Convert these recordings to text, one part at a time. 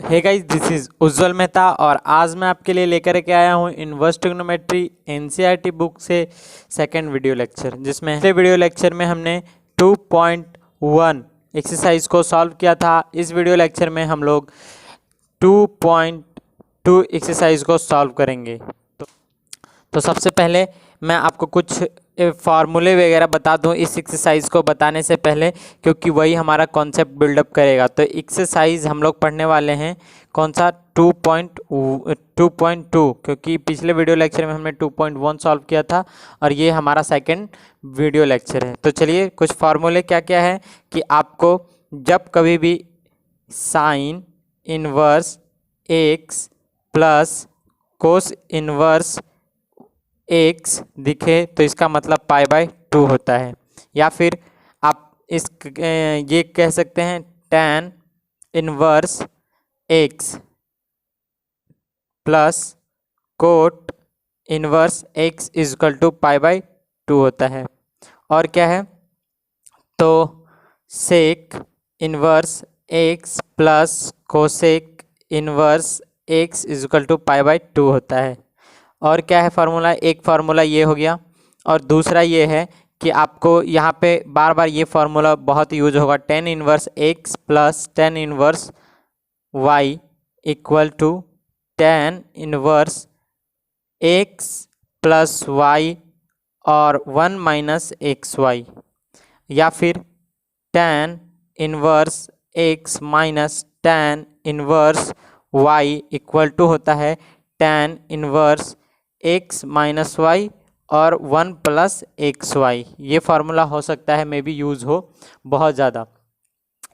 Hey guys, this is उज्जवल मेहता और आज मैं आपके लिए लेकर के आया हूँ इनवर्स ट्रिग्नोमेट्री एनसीईआरटी बुक से सेकंड वीडियो लेक्चर, जिसमें पिछले वीडियो लेक्चर में हमने 2.1 एक्सरसाइज को सॉल्व किया था। इस वीडियो लेक्चर में हम लोग 2.2 एक्सरसाइज को सॉल्व करेंगे। तो सबसे पहले मैं आपको कुछ फार्मूले वगैरह बता दूं इस एक्सरसाइज को बताने से पहले, क्योंकि वही हमारा कॉन्सेप्ट बिल्डअप करेगा। तो एक्सरसाइज हम लोग पढ़ने वाले हैं कौन सा 2.2, क्योंकि पिछले वीडियो लेक्चर में हमने 2.1 सॉल्व किया था और ये हमारा सेकंड वीडियो लेक्चर है। तो चलिए कुछ फार्मूले क्या क्या है कि आपको जब कभी भी sign inverse x plus cos inverse x दिखे तो इसका मतलब π/2 होता है, या फिर आप ये कह सकते हैं tan inverse x plus cot inverse x is equal to π/2 होता है। और क्या है, तो sec inverse x plus cosec inverse x is equal to π/2 होता है। और क्या है फार्मूला, एक फार्मूला ये हो गया और दूसरा ये है कि आपको यहाँ पे बार बार ये फार्मूला बहुत यूज होगा, tan inverse x plus tan inverse y equal to tan inverse x plus y और 1 माइनस एक्स वाई, या फिर tan inverse x minus tan inverse y equal to होता है tan inverse x minus y और 1 plus x y. ये formula हो सकता है मे बी यूज़ हो बहुत ज़्यादा।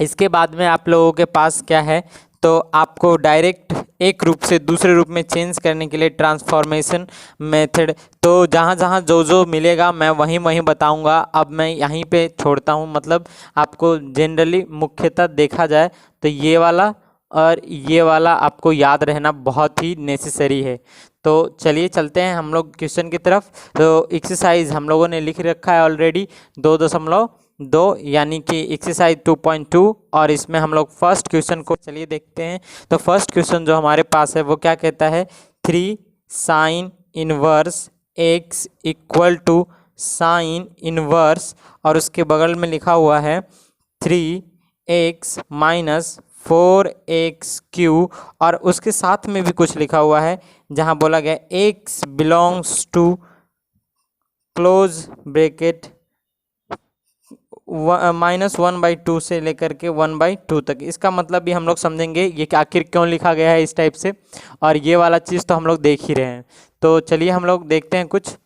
इसके बाद में आप लोगों के पास क्या है, तो आपको डायरेक्ट एक रूप से दूसरे रूप में चेंज करने के लिए ट्रांसफॉर्मेशन मेथड, तो जहाँ जहाँ जो जो मिलेगा मैं वहीं वहीं बताऊंगा। अब मैं यहीं पे छोड़ता हूँ, मतलब आपको जनरली मुख्यतः देखा जाए तो ये वाला और ये वाला आपको याद रहना बहुत ही नेसेसरी है। तो चलिए चलते हैं हम लोग क्वेश्चन की तरफ। तो एक्सरसाइज हम लोगों ने लिख रखा है ऑलरेडी 2.2 यानी कि एक्सरसाइज 2.2, और इसमें हम लोग फर्स्ट क्वेश्चन को चलिए देखते हैं। तो फर्स्ट क्वेश्चन जो हमारे पास है वो क्या कहता है, 3 sine inverse x equal to sine inverse, और उसके बगल में लिखा हुआ है 3x माइनस 4x क्यू, और उसके साथ में भी कुछ लिखा हुआ है जहां बोला गया x belongs to close bracket -1/2 से लेकर के 1/2 तक। इसका मतलब भी हम लोग समझेंगे ये कि आखिर क्यों लिखा गया है इस टाइप से, और ये वाला चीज़ तो हम लोग देख ही रहे हैं। तो चलिए हम लोग देखते हैं कुछ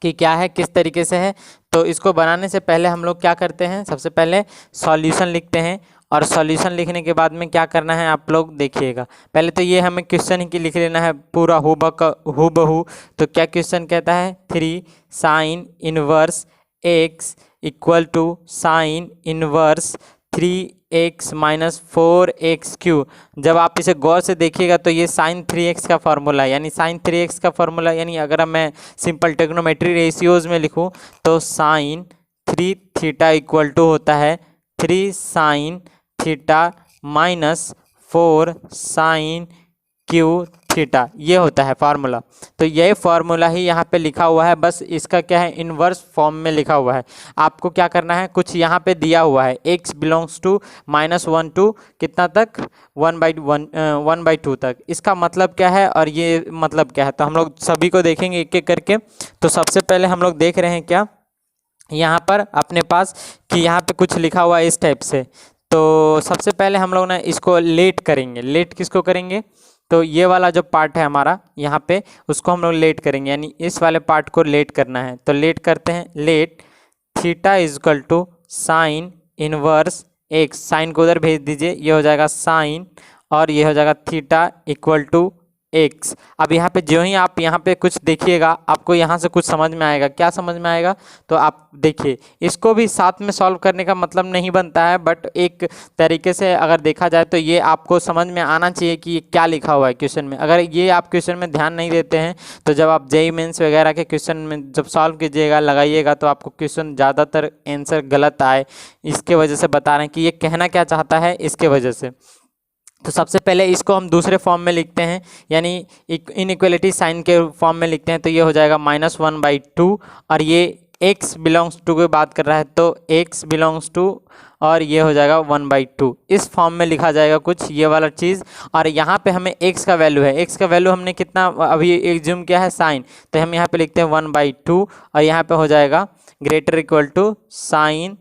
कि क्या है, किस तरीके से है। तो इसको बनाने से पहले हम लोग क्या करते हैं, सबसे पहले सॉल्यूशन लिखते हैं, और सॉल्यूशन लिखने के बाद में क्या करना है आप लोग देखिएगा। पहले तो ये हमें क्वेश्चन ही लिख लेना है पूरा हूबहू। तो क्या क्वेश्चन कहता है, 3 sine inverse x equal to sine inverse 3x minus 4x cube. जब आप इसे गौर से देखिएगा तो ये साइन 3x का फार्मूला है, यानी साइन 3x का फार्मूला, यानी अगर मैं सिंपल ट्रिग्नोमेट्री रेशियोज में लिखूं तो साइन 3 थीटा इक्वल टू होता है 3 sine theta minus 4 sine cube theta, ये होता है फार्मूला। तो ये फार्मूला ही यहाँ पे लिखा हुआ है, बस इसका क्या है, इन्वर्स फॉर्म में लिखा हुआ है। आपको क्या करना है, कुछ यहाँ पे दिया हुआ है x बिलोंग्स टू -1 टू कितना तक 1/2 तक। इसका मतलब क्या है और ये मतलब क्या है, तो हम लोग सभी को देखेंगे एक एक करके। तो सबसे पहले हम लोग देख रहे हैं क्या यहाँ पर अपने पास कि यहाँ पे कुछ लिखा हुआ है इस टाइप से। तो सबसे पहले हम लोग ना इसको लेट करेंगे। लेट किसको करेंगे, तो ये वाला जो पार्ट है हमारा यहाँ पे उसको हम लोग लेट करेंगे, यानी इस वाले पार्ट को लेट करना है। तो लेट करते हैं, let theta is equal to sine inverse x, sine को उधर भेज दीजिए, ये हो जाएगा साइन और ये हो जाएगा थीटा इक्वल टू एक्स। अब यहाँ पे जो ही आप यहाँ पे कुछ देखिएगा आपको यहाँ से कुछ समझ में आएगा। क्या समझ में आएगा, तो आप देखिए इसको भी साथ में सॉल्व करने का मतलब नहीं बनता है, बट एक तरीके से अगर देखा जाए तो ये आपको समझ में आना चाहिए कि ये क्या लिखा हुआ है क्वेश्चन में। अगर ये आप क्वेश्चन में ध्यान नहीं देते हैं तो जब आप जेईई मेंस वगैरह के क्वेश्चन में जब सॉल्व कीजिएगा लगाइएगा तो आपको क्वेश्चन ज़्यादातर आंसर गलत आए। इसके वजह से बता रहे हैं कि ये कहना क्या चाहता है, इसके वजह से। तो सबसे पहले इसको हम दूसरे फॉर्म में लिखते हैं, यानी इनइक्वलिटी साइन के फॉर्म में लिखते हैं। तो ये हो जाएगा -1/2, और ये x बिलोंग्स टू की बात कर रहा है तो x बिलोंग्स टू, और ये हो जाएगा 1/2। इस फॉर्म में लिखा जाएगा कुछ ये वाला चीज़। और यहाँ पे हमें x का वैल्यू है, x का वैल्यू हमने कितना अभी एज्यूम किया है, साइन, तो हम यहाँ पे लिखते हैं 1/2, और यहाँ पे हो जाएगा greater equal to sine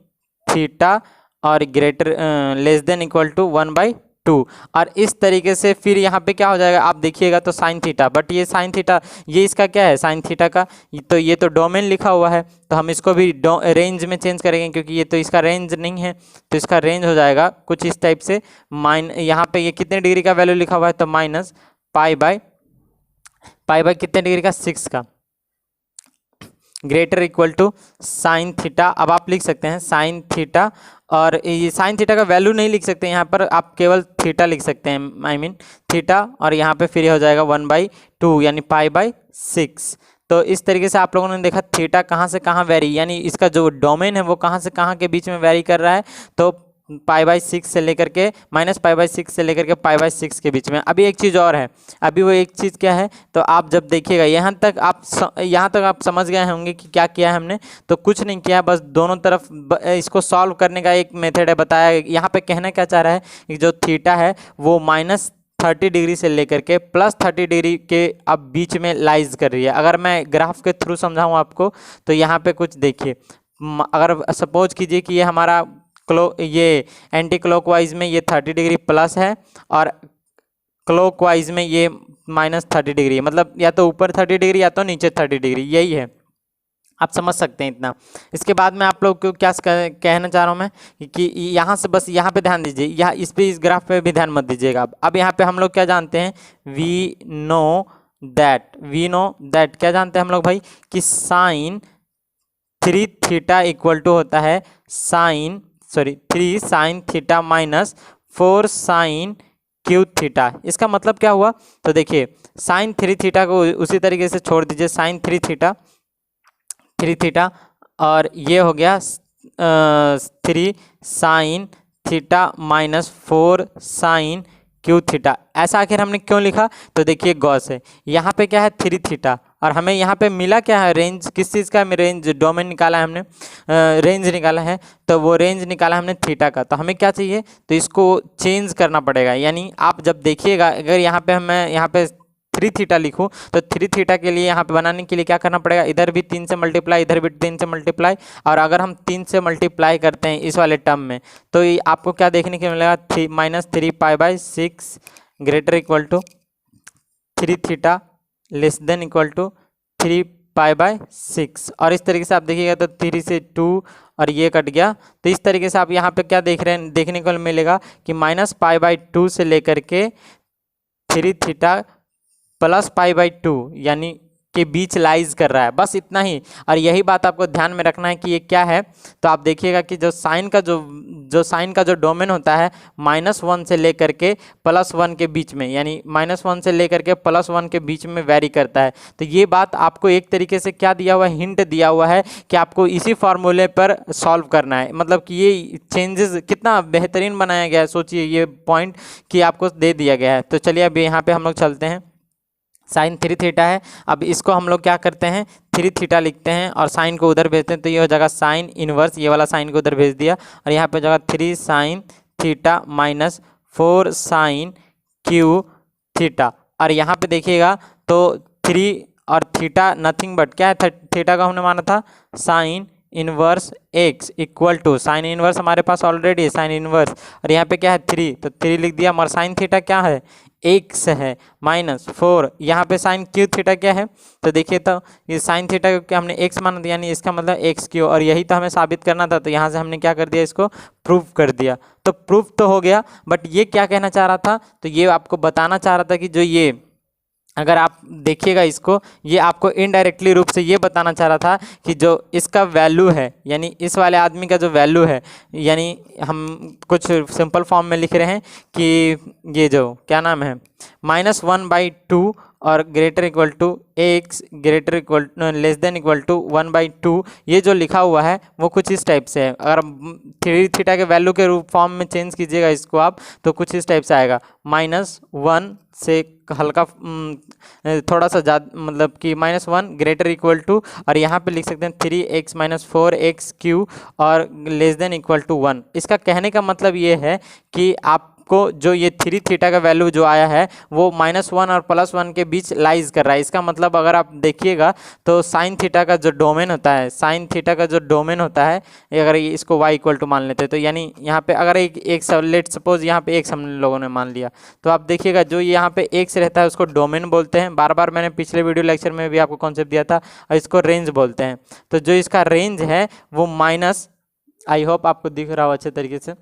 theta, और greater less than equal to 1/2। और इस तरीके से फिर यहाँ पे क्या हो जाएगा, आप देखिएगा तो साइन थीटा, बट ये साइन थीटा ये इसका क्या है, साइन थीटा का, तो ये तो डोमेन लिखा हुआ है, तो हम इसको भी रेंज में चेंज करेंगे, क्योंकि ये तो इसका रेंज नहीं है, तो इसका रेंज हो जाएगा कुछ इस टाइप से। यहाँ पे ये कितने डिग्री का वैल्यू लिखा हुआ है, तो -पाई बाय कितने डिग्री का, 6 का, greater equal to sine theta. अब आप लिख सकते हैं साइन थीटा, और ये साइन थीटा का वैल्यू नहीं लिख सकते यहाँ पर, आप केवल थीटा लिख सकते हैं, आई मीन थीटा, और यहाँ पे फिर हो जाएगा 1/2 यानी पाई/6। तो इस तरीके से आप लोगों ने देखा थीटा कहाँ से कहाँ वेरी, यानी इसका जो डोमेन है वो कहाँ से कहाँ के बीच में वेरी कर रहा है, तो पाई/6 से लेकर के -पाई/6 से लेकर के पाई/6 के बीच में। अभी एक चीज़ और है, अभी वो एक चीज़ क्या है, तो आप जब देखिएगा यहाँ तक आप समझ गए होंगे कि क्या किया है हमने, तो कुछ नहीं किया, बस दोनों तरफ इसको सॉल्व करने का एक मेथड है बताया। यहाँ पे कहना क्या चाह रहा है कि जो थीटा है वो -30 डिग्री से लेकर के +30 डिग्री के अब बीच में लाइज कर रही है। अगर मैं ग्राफ के थ्रू समझाऊँ आपको, तो यहाँ पे कुछ देखिए, अगर सपोज कीजिए कि ये हमारा ये एंटी क्लॉकवाइज में ये 30 डिग्री प्लस है, और क्लॉकवाइज में ये -30 डिग्री, मतलब या तो ऊपर 30 डिग्री या तो नीचे 30 डिग्री, यही है, आप समझ सकते हैं इतना। इसके बाद में आप लोग को क्या कहना चाह रहा हूँ मैं कि यहाँ से बस यहाँ पे ध्यान दीजिए, यहाँ इस ग्राफ पे भी ध्यान मत दीजिएगा। अब यहाँ पे हम लोग क्या जानते हैं, वी नो दैट क्या जानते हैं हम लोग भाई, कि साइन 3 थीटा इक्वल टू होता है 3 sine theta -4 sine cube theta. इसका मतलब क्या हुआ, तो देखिए साइन 3 थीटा को उसी तरीके से छोड़ दीजिए, साइन 3 थीटा, और ये हो गया 3 sine theta -4 sine cube theta. ऐसा आखिर हमने क्यों लिखा, तो देखिए गौर से, यहाँ पे क्या है 3 थीटा, और हमें यहाँ पे मिला क्या है, रेंज, किस चीज़ का रेंज, डोमेन निकाला है हमने, रेंज निकाला है, तो वो रेंज निकाला हमने थीटा का। तो हमें क्या चाहिए, तो इसको चेंज करना पड़ेगा, यानी आप जब देखिएगा, अगर यहाँ पे मैं यहाँ पे 3 थीटा लिखूँ, तो 3 थीटा के लिए यहाँ पे बनाने के लिए क्या करना पड़ेगा, इधर भी 3 से मल्टीप्लाई, इधर भी 3 से मल्टीप्लाई, और अगर हम 3 से मल्टीप्लाई करते हैं इस वाले टर्म में, तो ये आपको क्या देखने को मिलेगा, -3 पाई/6 greater equal to 3 theta less than equal to 3 पाई/6। और इस तरीके से आप देखिएगा तो 3 से 2 और ये कट गया, तो इस तरीके से आप यहाँ पे क्या देख रहे हैं, देखने को मिलेगा कि -पाई/2 से लेकर के 3 थीटा +पाई/2 यानी के बीच लाइज कर रहा है, बस इतना ही। और यही बात आपको ध्यान में रखना है कि ये क्या है, तो आप देखिएगा कि जो साइन का जो डोमेन होता है -1 से लेकर के +1 के बीच में, यानी -1 से लेकर के +1 के बीच में वेरी करता है। तो ये बात आपको एक तरीके से क्या दिया हुआ है, हिंट दिया हुआ है कि आपको इसी फार्मूले पर सॉल्व करना है। मतलब कि ये चेंजेस कितना बेहतरीन बनाया गया है, सोचिए ये पॉइंट कि आपको दे दिया गया है। तो चलिए अभी यहाँ पे हम लोग चलते हैं, साइन 3 थीटा है, अब इसको हम लोग क्या करते हैं, 3 थीटा लिखते हैं और साइन को उधर भेजते हैं, तो ये हो जाएगा साइन इनवर्स, ये वाला साइन को उधर भेज दिया, और यहाँ पे हो जाएगा 3 sine theta -4 sine cube theta. और यहाँ पे देखिएगा तो 3 और थीटा नथिंग बट क्या है, थीटा का हमने माना था sine inverse x equal to, sine inverse हमारे पास ऑलरेडी है साइन इनवर्स, और यहाँ पे क्या है 3, तो 3 लिख दिया, मगर साइन थीटा क्या है, x है -4, यहाँ पे साइन क्यू थीटा क्या है, तो देखिए तो ये साइन थीटा को क्या हमने x माना दिया, यानी इसका मतलब x क्यू, और यही तो हमें साबित करना था, तो यहाँ से हमने क्या कर दिया, इसको प्रूफ कर दिया। तो प्रूफ तो हो गया, बट ये क्या कहना चाह रहा था, तो ये आपको बताना चाह रहा था कि जो ये, अगर आप देखिएगा इसको, ये आपको इनडायरेक्टली रूप से ये बताना चाह रहा था कि जो इसका वैल्यू है, यानी इस वाले आदमी का जो वैल्यू है, यानी हम कुछ सिंपल फॉर्म में लिख रहे हैं कि ये जो क्या नाम है, -1/2 और greater equal to x greater equal less than equal to 1/2, ये जो लिखा हुआ है वो कुछ इस टाइप से है। अगर थ्री थीटा के वैल्यू के रूप फॉर्म में चेंज कीजिएगा इसको आप, तो कुछ इस टाइप से आएगा। -1 से हल्का थोड़ा सा ज़्यादा, मतलब कि -1 ग्रेटर इक्वल टू, और यहाँ पे लिख सकते हैं 3x - 4x क्यू और लेस देन इक्वल टू 1। इसका कहने का मतलब ये है कि आपको जो ये थ्री थीटा का वैल्यू जो आया है वो -1 और +1 के बीच लाइज कर रहा है। इसका मतलब अगर आप देखिएगा तो साइन थीटा का जो डोमेन होता है, साइन थीटा का जो डोमेन होता है, अगर इसको y इक्वल टू मान लेते हैं तो यानी यहाँ पे अगर एक लेट सपोज यहाँ पे x हम लोगों ने मान लिया, तो आप देखिएगा जो यहाँ पे x रहता है उसको डोमेन बोलते हैं। बार बार मैंने पिछले वीडियो लेक्चर में भी आपको कॉन्सेप्ट दिया था, और इसको रेंज बोलते हैं। तो जो इसका रेंज है वो माइनस, आई होप आपको दिख रहा हो अच्छे तरीके से,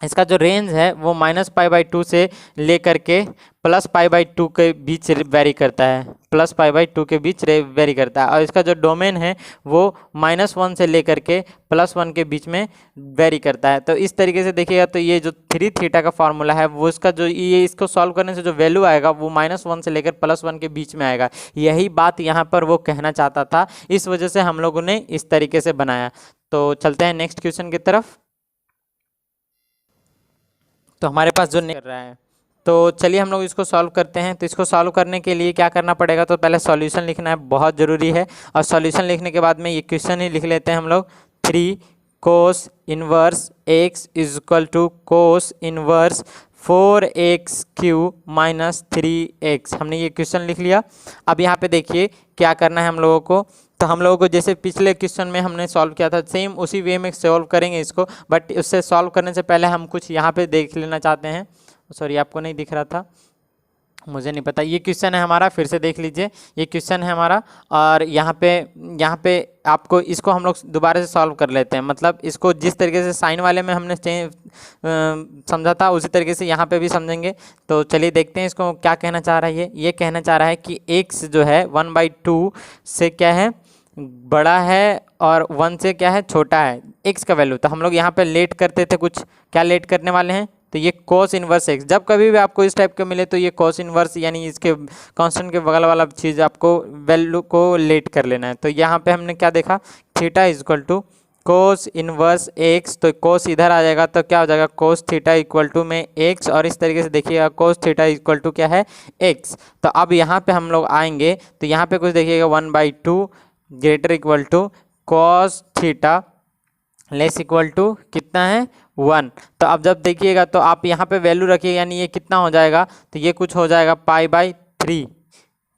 इसका जो रेंज है वो -π/2 से लेकर के +π/2 के बीच वेरी करता है, +π/2 के बीच वेरी करता है। और इसका जो डोमेन है वो -1 से लेकर के +1 के बीच में वेरी करता है। तो इस तरीके से देखिएगा तो ये जो थ्री थीटा का फार्मूला है वो इसका जो ये इसको सॉल्व करने से जो वैल्यू आएगा वो -1 से लेकर +1 के बीच में आएगा। यही बात यहाँ पर वो कहना चाहता था, इस वजह से हम लोगों ने इस तरीके से बनाया। तो चलते हैं नेक्स्ट क्वेश्चन की तरफ। तो हमारे पास जो कर रहा है, तो चलिए हम लोग इसको सॉल्व करते हैं। तो इसको सॉल्व करने के लिए क्या करना पड़ेगा, तो पहले सॉल्यूशन लिखना है, बहुत ज़रूरी है। और सॉल्यूशन लिखने के बाद में ये क्वेश्चन ही लिख लेते हैं हम लोग। 3 cos inverse x is equal to cos inverse 4x cube -3x। हमने ये क्वेश्चन लिख लिया। अब यहाँ पे देखिए क्या करना है हम लोगों को। तो हम लोगों को जैसे पिछले क्वेश्चन में हमने सॉल्व किया था सेम उसी वे में सॉल्व करेंगे इसको, बट उससे सॉल्व करने से पहले हम कुछ यहाँ पे देख लेना चाहते हैं। सॉरी आपको नहीं दिख रहा था, मुझे नहीं पता। ये क्वेश्चन है हमारा, फिर से देख लीजिए, ये क्वेश्चन है हमारा। और यहाँ पे आपको इसको हम लोग दोबारा से सॉल्व कर लेते हैं। मतलब इसको जिस तरीके से साइन वाले में हमने समझा था उसी तरीके से यहाँ पे भी समझेंगे। तो चलिए देखते हैं इसको क्या कहना चाह रहा है। ये कहना चाह रहा है कि x जो है 1/2 से क्या है बड़ा है और 1 से क्या है छोटा है x का वैल्यू। तो हम लोग यहाँ पे लेट करते थे, कुछ क्या लेट करने वाले हैं, तो ये cos इनवर्स x। जब कभी भी आपको इस टाइप के मिले तो ये cos इनवर्स यानी इसके कांस्टेंट के बगल वाला चीज़ आपको वैल्यू को लेट कर लेना है। तो यहाँ पे हमने क्या देखा, theta is equal to cos inverse x, तो cos इधर आ जाएगा तो क्या हो जाएगा cos थीटा इक्वल टू में x, और इस तरीके से देखिएगा cos थीटा इक्वल टू क्या है x। तो अब यहाँ पे हम लोग आएंगे तो यहाँ पे कुछ देखिएगा 1/2 greater equal to cos theta less equal to कितना है 1। तो अब जब देखिएगा तो आप यहाँ पे वैल्यू रखिएगा, यानी ये कितना हो जाएगा, तो ये कुछ हो जाएगा π/3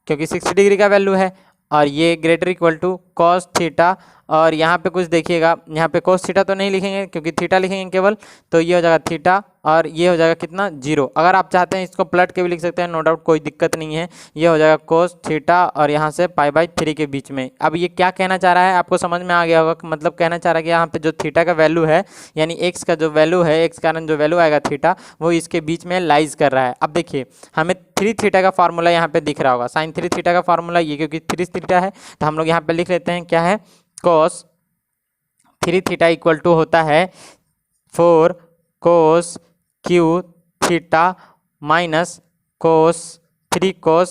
क्योंकि 60 डिग्री का वैल्यू है। और ये greater equal to cos theta, और यहाँ पे कुछ देखिएगा, यहाँ पे cos थीटा तो नहीं लिखेंगे क्योंकि थीटा लिखेंगे केवल, तो ये हो जाएगा थीटा और ये हो जाएगा कितना 0। अगर आप चाहते हैं इसको पलट के भी लिख सकते हैं, नो डाउट, कोई दिक्कत नहीं है। ये हो जाएगा cos थीटा और यहाँ से π/3 के बीच में। अब ये क्या कहना चाह रहा है आपको समझ में आ गया होगा, मतलब कहना चाह रहा है कि यहाँ पे जो थीटा का वैल्यू है यानी x का जो वैल्यू है, x कारण जो वैल्यू आएगा थीटा वो इसके बीच में लाइज कर रहा है। अब देखिए हमें थ्री थीटा का फार्मूला यहाँ पे दिख रहा होगा, साइन थ्री थीटा का फार्मूला ये, क्योंकि थ्री थीटा है तो हम लोग यहाँ पे लिख लेते हैं क्या है, cos three theta equal to होता है 4 cos cube theta minus cos 3 cos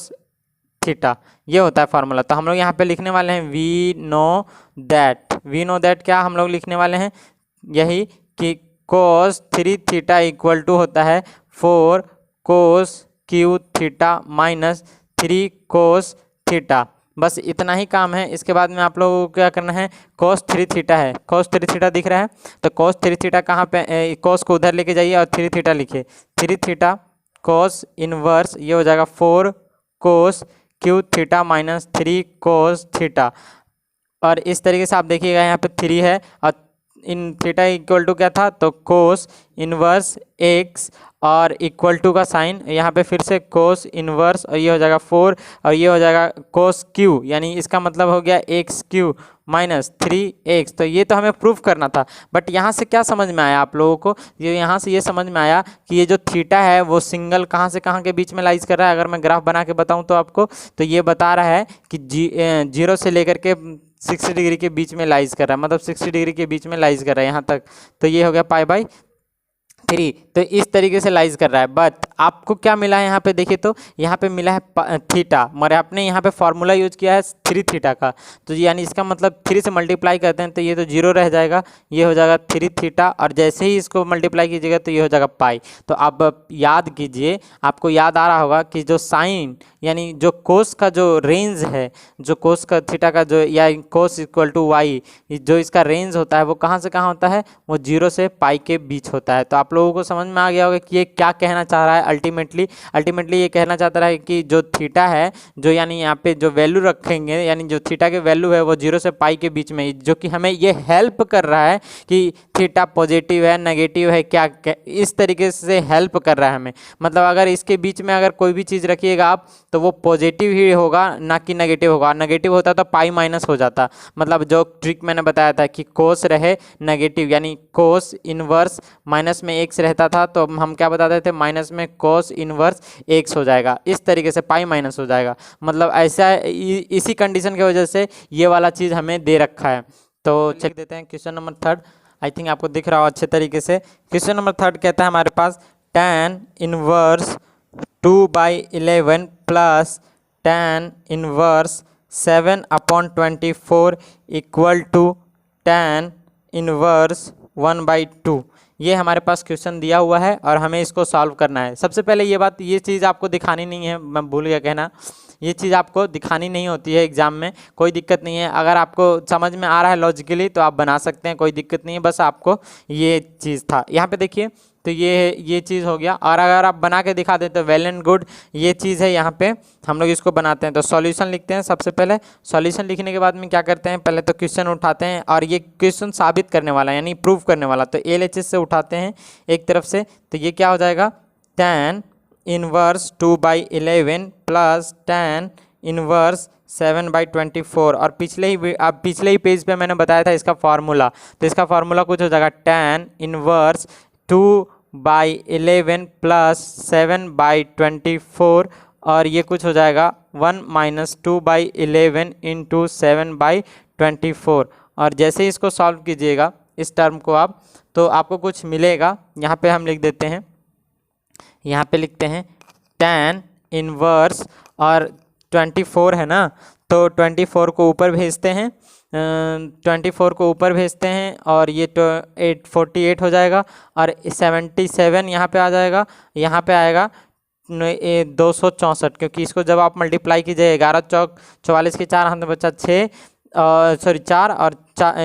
theta, ये होता है फार्मूला। तो हम लोग यहाँ पे लिखने वाले हैं वी नो दैट क्या हम लोग लिखने वाले हैं, यही कि cos 3 थीटा इक्वल टू होता है 4 cos cube theta minus 3 cos theta. बस इतना ही काम है। इसके बाद में आप लोगों को क्या करना है, cos 3 थीटा है, cos 3 थीटा दिख रहा है, तो cos 3 थीटा कहाँ पे, cos को उधर लेके जाइए और 3 थीटा लिखिए, 3 थीटा cos इनवर्स ये हो जाएगा 4 cos cube theta minus 3 cos theta. और इस तरीके से आप देखिएगा यहाँ पे 3 है और इन थीटा इक्वल टू क्या था, तो cos इनवर्स x और इक्वल टू का साइन यहाँ पे फिर से cos इनवर्स, और ये हो जाएगा 4 और ये हो जाएगा cos क्यू, यानी इसका मतलब हो गया x क्यू माइनस 3x। तो ये तो हमें प्रूफ करना था, बट यहाँ से क्या समझ में आया आप लोगों को, ये यहाँ से ये समझ में आया कि ये जो थीटा है वो सिंगल कहाँ से कहाँ के बीच में लाइज कर रहा है। अगर मैं ग्राफ बना के बताऊँ तो आपको, तो ये बता रहा है कि 0 से लेकर के 60 डिग्री के बीच में लाइज कर रहा है, मतलब 60 डिग्री के बीच में लाइज कर रहा है यहाँ तक। तो ये हो गया π/3। 3। तो इस तरीके से लाइज कर रहा है। बट आपको क्या मिला है यहाँ पे, देखिए तो यहाँ पे मिला है थीटा, मगर आपने यहाँ पे फॉर्मूला यूज किया है 3 थीटा का, तो यानी इसका मतलब 3 से मल्टीप्लाई करते हैं तो ये तो 0 रह जाएगा, ये हो जाएगा 3 थीटा, और जैसे ही इसको मल्टीप्लाई कीजिएगा तो ये हो जाएगा पाई। तो अब याद कीजिए, आपको याद आ रहा होगा कि जो साइन यानी जो कोस का जो रेंज है, जो कोस का थीटा का जो या कोस इक्वल टू वाई, जो इसका रेंज होता है वो कहाँ से कहाँ होता है, वो 0 से पाई के बीच होता है। तो आप लोगों को समझ में आ गया होगा कि ये क्या कहना चाह रहा है। अल्टीमेटली ये कहना चाहता है कि जो थीटा है, जो यानी यहाँ पे जो वैल्यू रखेंगे, यानी जो थीटा के वैल्यू है वो 0 से पाई के बीच में, जो कि हमें ये हेल्प कर रहा है कि थीटा पॉजिटिव है नेगेटिव है, क्या इस तरीके से हेल्प कर रहा है हमें। मतलब अगर इसके बीच में अगर कोई भी चीज़ रखिएगा आप, तो वो पॉजिटिव ही होगा ना कि नेगेटिव होगा। नेगेटिव होता तो पाई माइनस हो जाता। मतलब जो ट्रिक मैंने बताया था कि कोस रहे नेगेटिव, यानी कोस इनवर्स माइनस में एक्स रहता था, तो हम क्या बताते थे, माइनस में कोस इनवर्स एक्स हो जाएगा, इस तरीके से पाई माइनस हो जाएगा। मतलब ऐसा इसी कंडीशन की वजह से ये वाला चीज़ हमें दे रखा है। तो चेक देते हैं क्वेश्चन नंबर 3। आई थिंक आपको दिख रहा हो अच्छे तरीके से। क्वेश्चन नंबर 3 कहता है हमारे पास tan inverse 2/11 plus tan inverse 7/24 equal to tan inverse 1/2। ये हमारे पास क्वेश्चन दिया हुआ है और हमें इसको सॉल्व करना है। सबसे पहले ये चीज़ आपको दिखानी नहीं है, मैं भूल गया कहना, ये चीज़ आपको दिखानी नहीं होती है एग्जाम में, कोई दिक्कत नहीं है। अगर आपको समझ में आ रहा है लॉजिकली तो आप बना सकते हैं, कोई दिक्कत नहीं है। बस आपको ये चीज़ था यहाँ पे देखिए, तो ये चीज़ हो गया। और अगर आप बना के दिखा देते तो वेल एंड गुड, ये चीज़ है यहाँ पे हम लोग इसको बनाते हैं। तो सॉल्यूशन लिखते हैं। सबसे पहले सॉल्यूशन लिखने के बाद में क्या करते हैं, पहले तो क्वेश्चन उठाते हैं, और ये क्वेश्चन साबित करने वाला यानी प्रूव करने वाला, तो LHS से उठाते हैं एक तरफ से। तो ये क्या हो जाएगा, tan inverse 2/11 plus tan inverse 7/24। और पिछले ही पेज पे मैंने बताया था इसका फार्मूला, तो इसका फार्मूला कुछ हो जाएगा tan इनवर्स 2/11 प्लस 7/24, और ये कुछ हो जाएगा 1 माइनस 2/11 इंटू 7/24। और जैसे ही इसको सॉल्व कीजिएगा इस टर्म को आप, तो आपको कुछ मिलेगा। यहाँ पे हम लिख देते हैं, यहाँ पे लिखते हैं tan इनवर्स, और 24 है ना, तो 24 को ऊपर भेजते हैं, 24 को ऊपर भेजते हैं, और ये 48 हो जाएगा, और 77 यहाँ पे आ जाएगा, यहाँ पे आएगा 264, क्योंकि इसको जब आप मल्टीप्लाई कीजिए 11 चौक 44 के 4 हाथ में बचा 6, सॉरी 4, और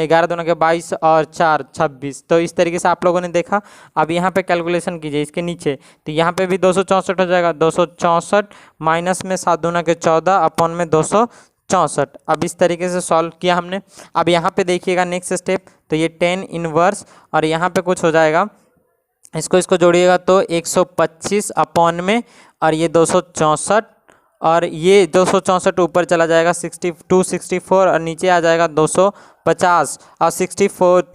11 दोनों के 22, और 4 26। तो इस तरीके से आप लोगों ने देखा। अब यहाँ पे कैलकुलेशन कीजिए इसके नीचे, तो यहाँ पे भी 264 हो जाएगा, 264 माइनस में 7 दूना के 14 अपॉन में 264। अब इस तरीके से सॉल्व किया हमने। अब यहाँ पे देखिएगा नेक्स्ट स्टेप, तो ये tan इनवर्स, और यहाँ पे कुछ हो जाएगा, इसको जोड़िएगा तो 125 अपॉन में, और ये 264, और ये 264 ऊपर चला जाएगा 264, और नीचे आ जाएगा 250, और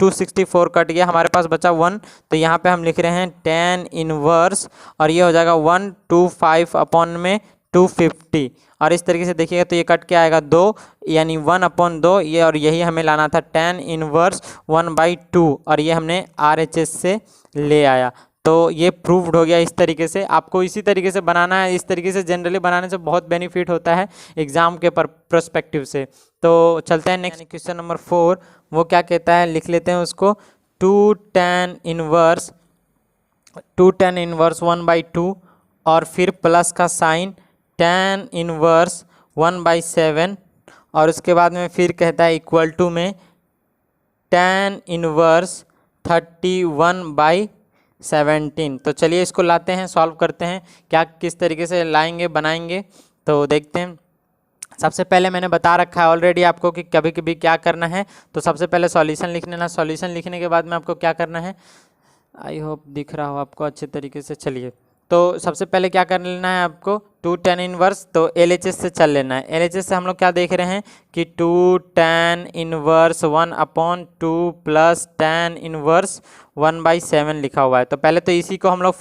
264 कट गया, हमारे पास बचा 1। तो यहाँ पे हम लिख रहे हैं tan इनवर्स, और ये हो जाएगा 125 अपॉन में 250, और इस तरीके से देखिएगा तो ये कट के आएगा 2, यानी 1/2 ये, और यही हमें लाना था tan इनवर्स 1/2, और ये हमने RHS से ले आया। तो ये प्रूव्ड हो गया। इस तरीके से आपको इसी तरीके से बनाना है। इस तरीके से जनरली बनाने से बहुत बेनिफिट होता है एग्जाम के पर्सपेक्टिव से। तो चलते हैं नेक्स्ट क्वेश्चन नंबर 4। वो क्या कहता है, लिख लेते हैं उसको। 2 tan इनवर्स 1/2, और फिर प्लस का साइन tan इनवर्स 1/7, और उसके बाद में फिर कहता है इक्वल टू में tan इनवर्स 31/17। तो चलिए इसको लाते हैं, सॉल्व करते हैं, क्या किस तरीके से लाएंगे बनाएंगे, तो देखते हैं। सबसे पहले मैंने बता रखा है ऑलरेडी आपको कि कभी कभी क्या करना है। तो सबसे पहले सॉल्यूशन लिख लेना। सॉल्यूशन लिखने के बाद में आपको क्या करना है, आई होप दिख रहा हो आपको अच्छे तरीके से। चलिए, तो सबसे पहले क्या कर लेना है आपको, 2 tan इनवर्स, तो LHS से चल लेना है। LHS से हम लोग क्या देख रहे हैं कि 2 tan inverse 1/2 plus tan inverse 1/7 लिखा हुआ है। तो पहले तो इसी को हम लोग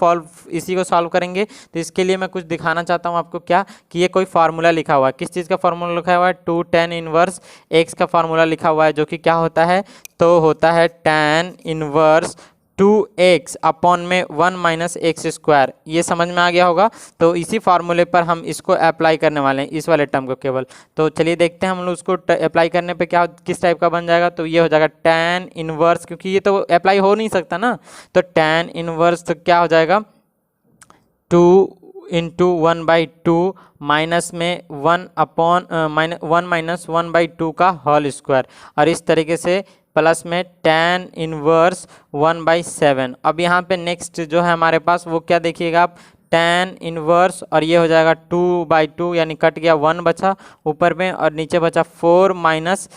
इसी को सॉल्व करेंगे। तो इसके लिए मैं कुछ दिखाना चाहता हूँ आपको, क्या कि ये कोई फार्मूला लिखा हुआ है। किस चीज़ का फार्मूला लिखा हुआ है, 2 tan इनवर्स x का फार्मूला लिखा हुआ है, जो कि क्या होता है, तो होता है tan इनवर्स 2x अपॉन में 1 माइनस एक्स स्क्वायर, ये समझ में आ गया होगा। तो इसी फार्मूले पर हम इसको अप्लाई करने वाले हैं, इस वाले टर्म को केवल। तो चलिए देखते हैं हम लोग उसको अप्लाई करने पे क्या किस टाइप का बन जाएगा। तो ये हो जाएगा tan इनवर्स, क्योंकि ये तो अप्लाई हो नहीं सकता ना, तो tan इनवर्स तो क्या हो जाएगा 2 इंटू 1/2 माइनस में 1 अपॉन 1 माइनस 1/2 का होल स्क्वायर, और इस तरीके से प्लस में tan इनवर्स 1/7। अब यहाँ पे नेक्स्ट जो है हमारे पास वो क्या देखिएगा आप, tan इनवर्स, और ये हो जाएगा 2/2 यानी कट गया 1 बचा ऊपर में, और नीचे बचा 4 माइनस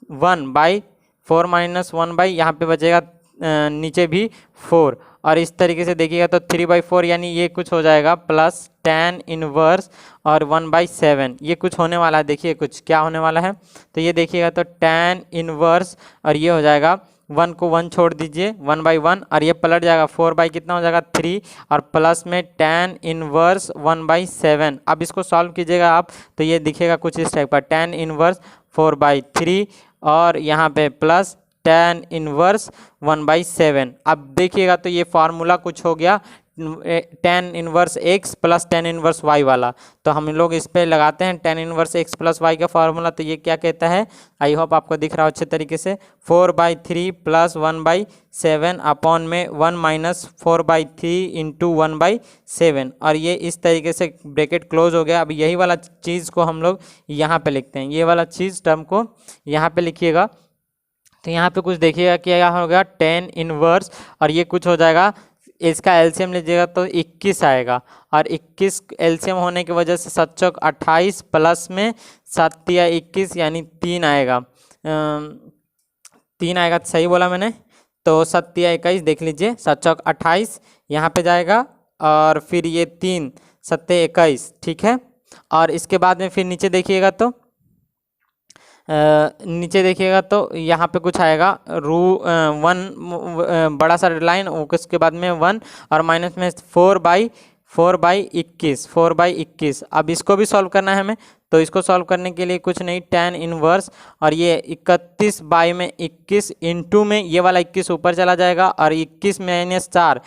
1 यहाँ पे बचेगा नीचे भी 4, और इस तरीके से देखिएगा तो 3/4 यानी ये कुछ हो जाएगा प्लस tan इनवर्स और 1/7, ये कुछ होने वाला है। देखिए कुछ क्या होने वाला है, तो ये देखिएगा तो tan इनवर्स, और ये हो जाएगा 1 को 1 छोड़ दीजिए 1/1, और ये पलट जाएगा 4 कितना हो जाएगा 3, और प्लस में tan इनवर्स 1/7। अब इसको सॉल्व कीजिएगा आप, तो ये दिखेगा कुछ इस टाइप का, tan इनवर्स 4/3 और यहाँ पे प्लस tan इनवर्स 1/7। अब देखिएगा तो ये फार्मूला कुछ हो गया tan inverse x plus tan inverse y वाला। तो हम लोग इस पे लगाते हैं tan inverse x plus y का फार्मूला। तो ये क्या कहता है, आई होप आपको दिख रहा हो अच्छे तरीके से, 4/3 प्लस 1/7 अपॉन में 1 माइनस 4/3 इंटू 1/7, और ये इस तरीके से ब्रैकेट क्लोज हो गया। अब यही वाला चीज़ को हम लोग यहाँ पे लिखते हैं, ये वाला चीज़ टर्म को यहाँ पे लिखिएगा। तो यहाँ पे कुछ देखिएगा क्या होगा tan इनवर्स, और ये कुछ हो जाएगा, इसका एलसीएम लीजिएगा तो 21 आएगा, और 21 एलसीएम होने की वजह से 7 चौक 28 प्लस में 7 या 21 यानी 3 आएगा, 3 आएगा, सही बोला मैंने। तो 7 या 21 देख लीजिए, 7 चौक 28 यहाँ पे जाएगा, और फिर ये 3 7 21, ठीक है। और इसके बाद में फिर नीचे देखिएगा तो नीचे देखिएगा तो यहाँ पे कुछ आएगा 1 बड़ा सा लाइन, उसके बाद में 1 और माइनस में 4/21। अब इसको भी सॉल्व करना है हमें। तो इसको सॉल्व करने के लिए कुछ नहीं, tan इनवर्स, और ये 31/21 इंटू में ये वाला 21 ऊपर चला जाएगा, और 21 माइनस 4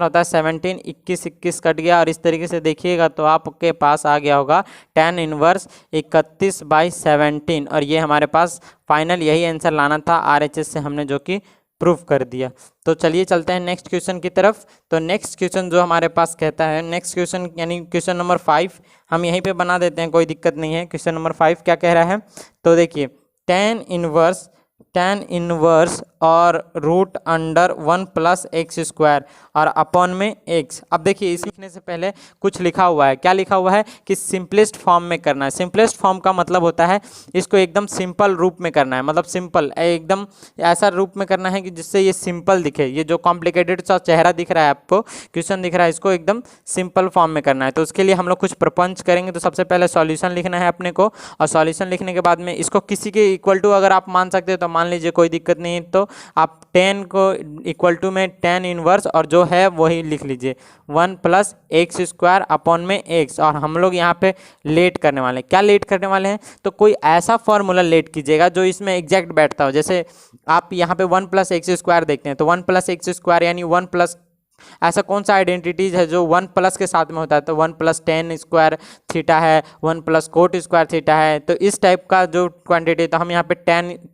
होता है 17, 21 कट गया, और इस तरीके से देखिएगा तो आपके पास आ गया होगा tan इनवर्स 31/17, और ये हमारे पास फाइनल यही आंसर लाना था RHS से हमने, जो कि प्रूफ कर दिया। तो चलिए चलते हैं नेक्स्ट क्वेश्चन की तरफ। तो नेक्स्ट क्वेश्चन जो हमारे पास कहता है, नेक्स्ट क्वेश्चन यानी क्वेश्चन नंबर 5 हम यहीं पे बना देते हैं, कोई दिक्कत नहीं है। क्वेश्चन नंबर 5 क्या कह रहा है, तो देखिए tan इनवर्स और root under 1 plus x square और अपॉन में x। अब देखिए इस लिखने से पहले कुछ लिखा हुआ है, क्या लिखा हुआ है कि सिंपलेस्ट फॉर्म में करना है। सिंपलेस्ट फॉर्म का मतलब होता है इसको एकदम सिंपल रूप में करना है, मतलब सिंपल एकदम ऐसा रूप में करना है कि जिससे ये सिंपल दिखे। ये जो कॉम्प्लिकेटेड सा चेहरा दिख रहा है आपको, क्वेश्चन दिख रहा है, इसको एकदम सिंपल फॉर्म में करना है। तो उसके लिए हम लोग कुछ प्रपंच करेंगे। तो सबसे पहले सॉल्यूशन लिखना है अपने को, और सॉल्यूशन लिखने के बाद में इसको किसी के इक्वल टू अगर आप मान सकते हो तो मान लीजिए, कोई दिक्कत नहीं है। तो आप 10 को इक्वल टू में tan इनवर्स और जो है वही लिख लीजिए 1 प्लस एक्स स्क्वायर अपॉन में x। और हम लोग यहाँ पे लेट करने वाले हैं। क्या लेट करने वाले हैं, तो कोई ऐसा फॉर्मूला लेट कीजिएगा जो इसमें एग्जैक्ट बैठता हो। जैसे आप यहाँ पे 1 प्लस एक्स स्क्वायर देखते हैं, तो 1 प्लस एक्स स्क्वायर यानी 1 प्लस, ऐसा कौन सा आइडेंटिटीज है जो 1 प्लस के साथ में होता है, तो 1 प्लस tan स्क्वायर थीटा है, 1 प्लस कोट स्क्वायर थीटा है। तो इस टाइप का जो क्वांटिटी, तो हम यहाँ पे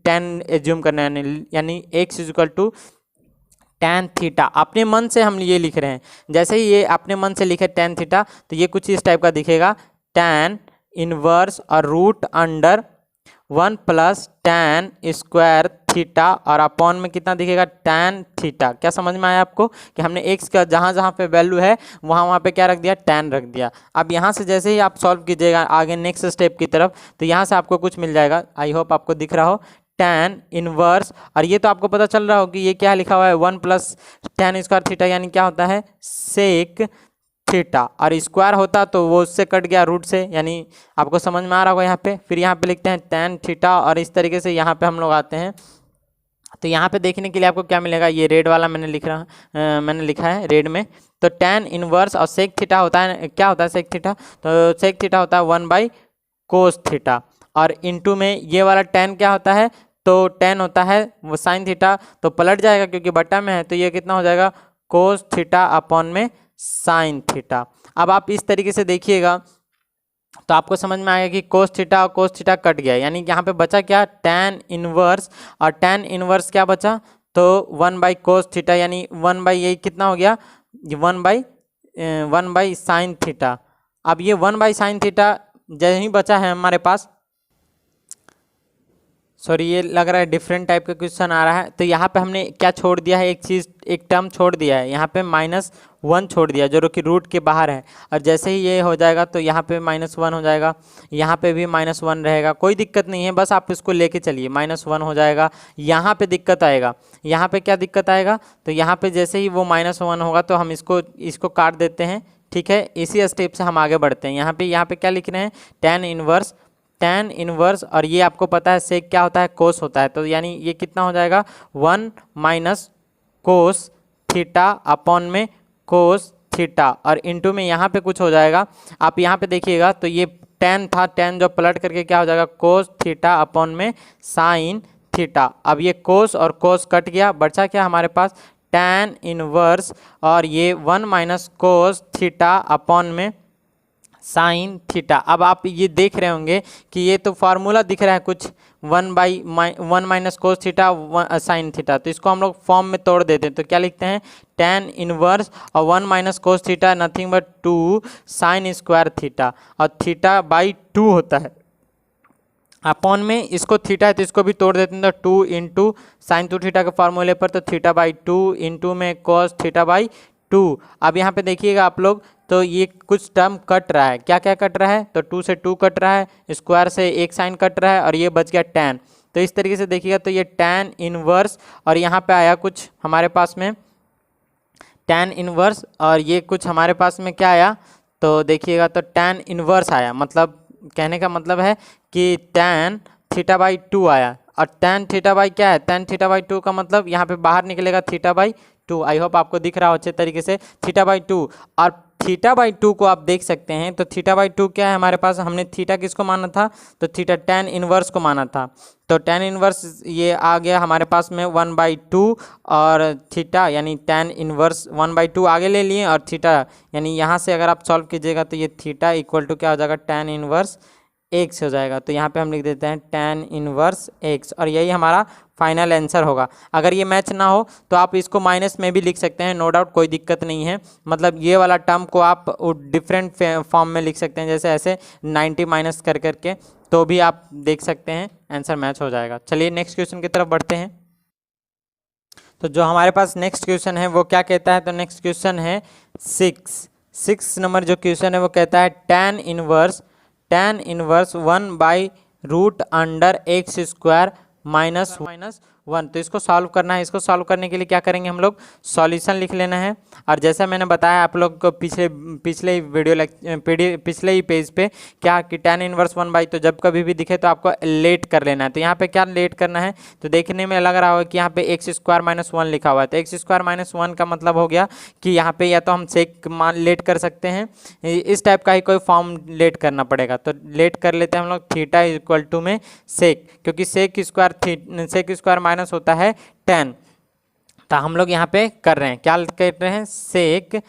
tan एज्यूम करना है, यानी x equal to tan theta. अपने मन से हम ये लिख रहे हैं, जैसे ही ये अपने मन से लिखे tan थीटा, तो ये कुछ इस टाइप का दिखेगा, tan इनवर्स और root under 1 plus tan square theta और अपॉन में कितना दिखेगा tan थीटा। क्या समझ में आया आपको कि हमने x का जहाँ जहाँ पे वैल्यू है वहाँ पे क्या रख दिया, tan रख दिया। अब यहाँ से जैसे ही आप सॉल्व कीजिएगा आगे नेक्स्ट स्टेप की तरफ, तो यहाँ से आपको कुछ मिल जाएगा। आई होप आपको दिख रहा हो tan इनवर्स, और ये तो आपको पता चल रहा हो कि ये क्या लिखा हुआ है 1 प्लस tan स्क्वायर थीटा, यानी क्या होता है सेक थीटा, और स्क्वायर होता तो वो उससे कट गया रूट से, यानी आपको समझ में आ रहा होगा यहाँ पे। फिर यहाँ पे लिखते हैं tan थीटा, और इस तरीके से यहाँ पे हम लोग आते हैं। तो यहाँ पे देखने के लिए आपको क्या मिलेगा, ये रेड वाला मैंने लिखा है रेड में। तो tan इनवर्स और सेक थीटा होता है, क्या होता है सेक थीटा, तो सेक थीटा होता है 1 बाई कोस थीटा, और इनटू में ये वाला tan क्या होता है, तो टेन होता है वो साइन थीटा, तो पलट जाएगा क्योंकि बटा में है, तो ये कितना हो जाएगा कोस थीटा अपॉन में साइन थीटा। अब आप इस तरीके से देखिएगा तो आपको समझ में आएगा कि कोस थीटा और कोस थीटा कट गया, यानी यहाँ पे बचा क्या tan इनवर्स, और tan इनवर्स क्या बचा तो 1 बाई कोस थीटा, यानी 1 बाई यही कितना हो गया 1 बाई साइन थीटा। अब ये 1 बाई साइन थीटा यही बचा है हमारे पास, सॉरी ये लग रहा है डिफरेंट टाइप का क्वेश्चन आ रहा है। तो यहाँ पे हमने क्या छोड़ दिया है, एक चीज़ एक टर्म छोड़ दिया है, यहाँ पे -1 छोड़ दिया जो कि रूट के बाहर है, और जैसे ही ये हो जाएगा तो यहाँ पे -1 हो जाएगा, यहाँ पे भी -1 रहेगा, कोई दिक्कत नहीं है, बस आप इसको लेके चलिए -1 हो जाएगा। यहाँ पे दिक्कत आएगा, यहाँ पे क्या दिक्कत आएगा, तो यहाँ पे जैसे ही वो -1 होगा तो हम इसको काट देते हैं, ठीक है। इसी स्टेप से हम आगे बढ़ते हैं। यहाँ पे क्या लिख रहे हैं tan इनवर्स, और ये आपको पता है सेक क्या होता है कोस होता है, तो यानी ये कितना हो जाएगा 1 माइनस कोस थीटा अपॉन में कोस थीटा, और इनटू में यहाँ पे कुछ हो जाएगा। आप यहाँ पे देखिएगा तो ये tan था, tan जो पलट करके क्या हो जाएगा कोस थीटा अपॉन में साइन थीटा। अब ये कोस और कोस कट गया, बचा क्या हमारे पास tan इनवर्स, और ये 1 माइनस कोस थीटा अपॉन में साइन थीटा। अब आप ये देख रहे होंगे कि ये तो फार्मूला दिख रहा है कुछ 1 minus cos theta sine theta, तो इसको हम लोग फॉर्म में तोड़ देते हैं। तो क्या लिखते हैं tan इनवर्स और 1 minus cos theta nothing but 2 sine square theta, और थीटा बाई 2 होता है अपॉन में इसको थीटा है तो इसको भी तोड़ देते हैं, तो 2 इंटू साइन 2 थीटा के फार्मूले पर, तो थीटा बाई 2 इंटू में कोस थीटा बाई 2। अब यहाँ पे देखिएगा आप लोग तो ये कुछ टर्म कट रहा है, क्या क्या कट रहा है, तो 2 से 2 कट रहा है, स्क्वायर से एक साइन कट रहा है, और ये बच गया tan। तो इस तरीके से देखिएगा तो ये tan इनवर्स, और यहाँ पे आया कुछ हमारे पास में tan इनवर्स, और ये कुछ हमारे पास में क्या आया, तो देखिएगा तो tan इनवर्स आया, मतलब कहने का मतलब है कि tan थीटा बाई 2 आया, और tan थीटा बाई क्या है, tan थीटा बाई 2 का मतलब यहाँ पे बाहर निकलेगा थीटा बाई 2। आई होप आपको दिख रहा हो अच्छे तरीके से थीटा बाई 2, और थीटा बाई 2 को आप देख सकते हैं, तो थीटा बाई 2 क्या है हमारे पास, हमने थीटा किसको माना था, तो थीटा tan इनवर्स को माना था, तो tan इनवर्स ये आ गया हमारे पास में 1/2, और थीटा यानी tan इनवर्स 1/2 आगे ले लिए, और थीटा यानी यहाँ से अगर आप सॉल्व कीजिएगा तो ये थीटा इक्वल टू क्या हो जाएगा tan इनवर्स x हो जाएगा। तो यहाँ पे हम लिख देते हैं tan इनवर्स x, और यही हमारा फाइनल आंसर होगा। अगर ये मैच ना हो तो आप इसको माइनस में भी लिख सकते हैं, नो डाउट, कोई दिक्कत नहीं है। मतलब ये वाला टर्म को आप डिफरेंट फॉर्म में लिख सकते हैं, जैसे ऐसे 90 माइनस कर करके, तो भी आप देख सकते हैं आंसर मैच हो जाएगा। चलिए नेक्स्ट क्वेश्चन की तरफ बढ़ते हैं। तो जो हमारे पास नेक्स्ट क्वेश्चन है वो क्या कहता है, तो नेक्स्ट क्वेश्चन है 6 नंबर जो क्वेश्चन है वो कहता है tan इनवर्स 1/√x² -1। तो इसको सॉल्व करना है। इसको सॉल्व करने के लिए क्या करेंगे, हम लोग सॉल्यूशन लिख लेना है। और जैसा मैंने बताया आप लोग को पिछले ही पेज पे क्या कि tan इनवर्स 1/, तो जब कभी भी दिखे तो आपको लेट कर लेना है। तो यहाँ पे क्या लेट करना है, तो देखने में लग रहा होगा कि यहाँ पे x² -1 लिखा हुआ है, तो x² -1 का मतलब हो गया कि यहाँ पे या तो हम सेक मान लेट कर सकते हैं, इस टाइप का ही कोई फॉर्म लेट करना पड़ेगा। तो लेट कर लेते हैं हम लोग थीटा इक्वल टू में सेक, क्योंकि सेक स्क्वायर माइनस होता है tan। तो हम लोग यहाँ पे कर रहे हैं, क्या कर रहे हैं, सेक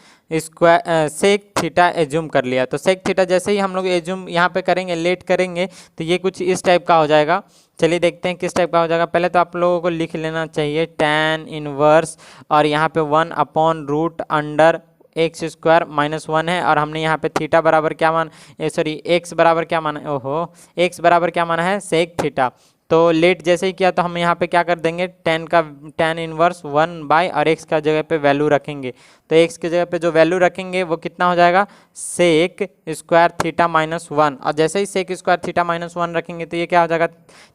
थीटा एज्यूम कर लिया। तो सेक थीटा जैसे ही हम लोग एज्यूम यहाँ पे करेंगे, लेट करेंगे, तो ये कुछ इस टाइप का हो जाएगा। चलिए देखते हैं किस टाइप का हो जाएगा। पहले तो आप लोगों को लिख लेना चाहिए tan इनवर्स, और यहाँ पे 1/√x² -1 है, और हमने यहाँ पे थीटा बराबर क्या एक्स बराबर क्या माना, एक्स बराबर क्या माना है, सेक थीटा। तो लेट जैसे ही किया तो हम यहाँ पे क्या कर देंगे, tan इनवर्स 1/, और x का जगह पे वैल्यू रखेंगे। तो x के जगह पे जो वैल्यू रखेंगे वो कितना हो जाएगा, सेक स्क्वायर थीटा -1, और जैसे ही सेक स्क्वायर थीटा -1 रखेंगे तो ये क्या हो जाएगा,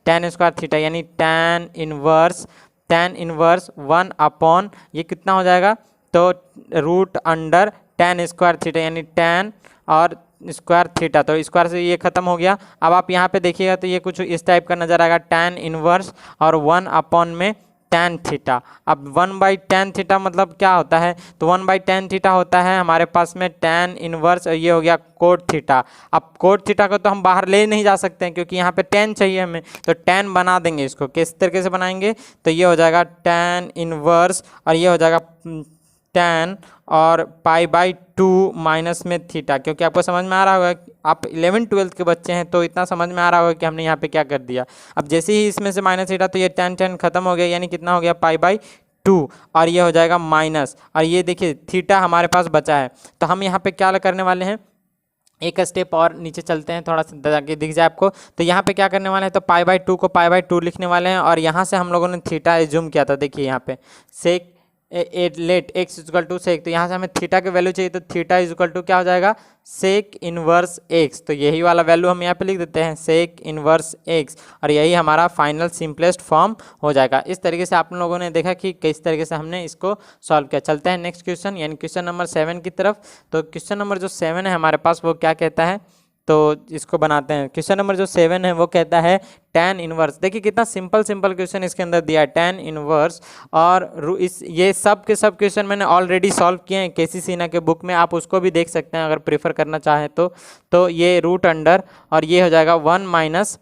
tan स्क्वायर थीटा, यानी tan इनवर्स 1 ये कितना हो जाएगा, तो √tan स्क्वायर थीटा, यानी tan और स्क्वायर थीटा, तो स्क्वायर से ये खत्म हो गया। अब आप यहाँ पे देखिएगा तो ये कुछ इस टाइप का नजर आएगा, tan इनवर्स और 1 में tan थीटा। अब 1/tan थीटा मतलब क्या होता है, तो 1/tan थीटा होता है हमारे पास में tan इनवर्स, ये हो गया कोट थीटा। अब कोट थीटा को तो हम बाहर ले नहीं जा सकते हैं क्योंकि यहाँ पे tan चाहिए हमें, तो tan बना देंगे इसको। किस तरीके से बनाएंगे, तो ये हो जाएगा tan इनवर्स और ये हो जाएगा tan और π/2 माइनस में थीटा। क्योंकि आपको समझ में आ रहा होगा, आप 11th-12th के बच्चे हैं तो इतना समझ में आ रहा होगा कि हमने यहाँ पे क्या कर दिया। अब जैसे ही इसमें से माइनस थीटा, तो ये tan खत्म हो गया, यानी कितना हो गया π/2 और ये हो जाएगा माइनस, और ये देखिए थीटा हमारे पास बचा है। तो हम यहाँ पे क्या करने वाले हैं, एक स्टेप और नीचे चलते हैं थोड़ा सा ताकि दिख जाए आपको। तो यहाँ पे क्या करने वाले हैं, तो π/2 को π/2 लिखने वाले हैं और यहाँ से हम लोगों ने थीटा एज्यूम किया था। देखिए यहाँ पे सेक लेट x इक्वल टू सेक, तो यहाँ से हमें थीटा की वैल्यू चाहिए, तो थीटा इक्वल टू क्या हो जाएगा, सेक इनवर्स x। तो यही वाला वैल्यू हम यहाँ पे लिख देते हैं, सेक इनवर्स x, और यही हमारा फाइनल सिंपलेस्ट फॉर्म हो जाएगा। इस तरीके से आप लोगों ने देखा कि किस तरीके से हमने इसको सॉल्व किया। चलते हैं नेक्स्ट क्वेश्चन यानी क्वेश्चन नंबर 7 की तरफ। तो क्वेश्चन नंबर जो 7 है हमारे पास, वो क्या कहता है, तो इसको बनाते हैं। क्वेश्चन नंबर जो 7 है वो कहता है tan इनवर्स। देखिए कितना सिंपल क्वेश्चन इसके अंदर दिया है, tan इनवर्स। और ये सब के सब क्वेश्चन मैंने ऑलरेडी सॉल्व किए हैं केसी सिन्हा के बुक में, आप उसको भी देख सकते हैं अगर प्रेफर करना चाहें तो ये रूट अंडर और ये हो जाएगा 1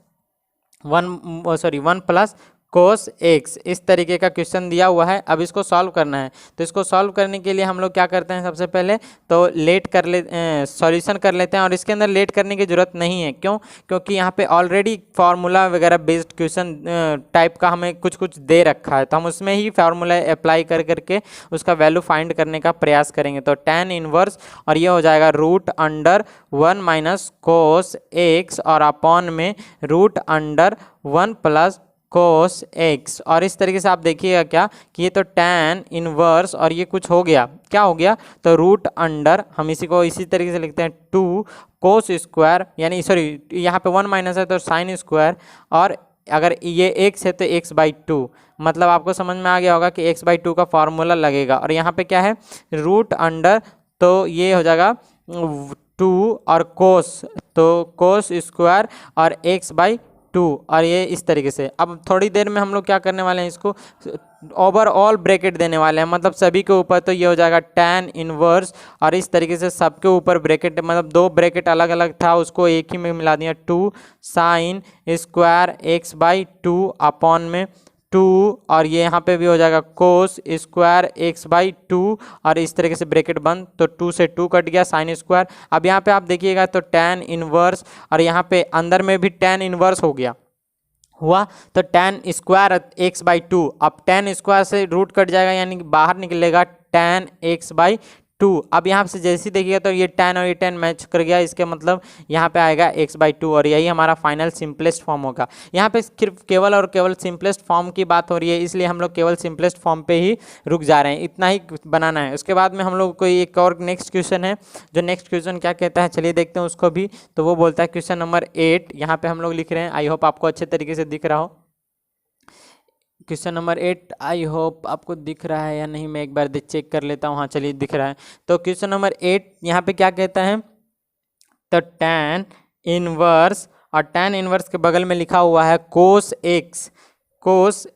प्लस कोस एक्स, इस तरीके का क्वेश्चन दिया हुआ है। अब इसको सॉल्व करना है, तो इसको सॉल्व करने के लिए हम लोग क्या करते हैं, सबसे पहले तो सॉल्यूशन कर लेते हैं। और इसके अंदर लेट करने की ज़रूरत नहीं है, क्यों, क्योंकि यहाँ पे ऑलरेडी फार्मूला वगैरह बेस्ड क्वेश्चन टाइप का हमें कुछ दे रखा है, तो हम उसमें ही फार्मूला अप्लाई करके उसका वैल्यू फाइंड करने का प्रयास करेंगे। तो tan इनवर्स और ये हो जाएगा root under 1 minus cos x और अपॉन में root under 1 plus cos x. और इस तरीके से आप देखिएगा क्या कि ये तो tan इनवर्स और ये कुछ हो गया, क्या हो गया, तो रूट अंडर, हम इसी को इसी तरीके से लिखते हैं 2 कोस स्क्वायर, यानी सॉरी यहाँ पे 1 माइनस है तो साइन स्क्वायर, और अगर ये x है तो x/2, मतलब आपको समझ में आ गया होगा कि x/2 का फॉर्मूला लगेगा। और यहाँ पे क्या है, रूट अंडर, तो ये हो जाएगा 2 और कोस, तो कोस स्क्वायर और x/2, और ये इस तरीके से। अब थोड़ी देर में हम लोग क्या करने वाले हैं, इसको ओवरऑल ब्रैकेट देने वाले हैं, मतलब सभी के ऊपर। तो ये हो जाएगा tan इनवर्स और इस तरीके से सबके ऊपर ब्रैकेट, मतलब 2 ब्रैकेट अलग अलग था उसको एक ही में मिला दिया, 2 साइन स्क्वायर x/2 अपॉन में 2, और ये यहाँ पे भी हो जाएगा कोस स्क्वायर x/2 और इस तरीके से ब्रैकेट बंद, तो 2 से 2 कट गया, साइन स्क्वायर। अब यहाँ पे आप देखिएगा तो tan इनवर्स और यहाँ पे अंदर में भी tan इनवर्स हो गया हुआ, तो tan स्क्वायर x/2। अब tan स्क्वायर से रूट कट जाएगा, यानी कि बाहर निकलेगा tan x/2। अब यहाँ से जैसे ही देखिएगा तो ये tan और ये tan मैच कर गया, इसके मतलब यहाँ पे आएगा x/2 और यही हमारा फाइनल सिंपलेस्ट फॉर्म होगा। यहाँ पे सिर्फ केवल और केवल सिंपलेस्ट फॉर्म की बात हो रही है, इसलिए हम लोग केवल सिंपलेस्ट फॉर्म पे ही रुक जा रहे हैं, इतना ही बनाना है। उसके बाद में हम लोग को एक और नेक्स्ट क्वेश्चन है, जो नेक्स्ट क्वेश्चन क्या कहता है चलिए देखते हैं उसको भी। तो वो बोलता है क्वेश्चन नंबर 8, यहाँ पे हम लोग लिख रहे हैं, आई होप आपको अच्छे तरीके से दिख रहा हो। क्वेश्चन नंबर 8 आई होप आपको दिख रहा है या नहीं, मैं एक बार चेक कर लेता हूँ। हाँ चलिए दिख रहा है। तो क्वेश्चन नंबर 8 यहाँ पे क्या कहता है, तो tan इनवर्स, और tan इनवर्स के बगल में लिखा हुआ है cos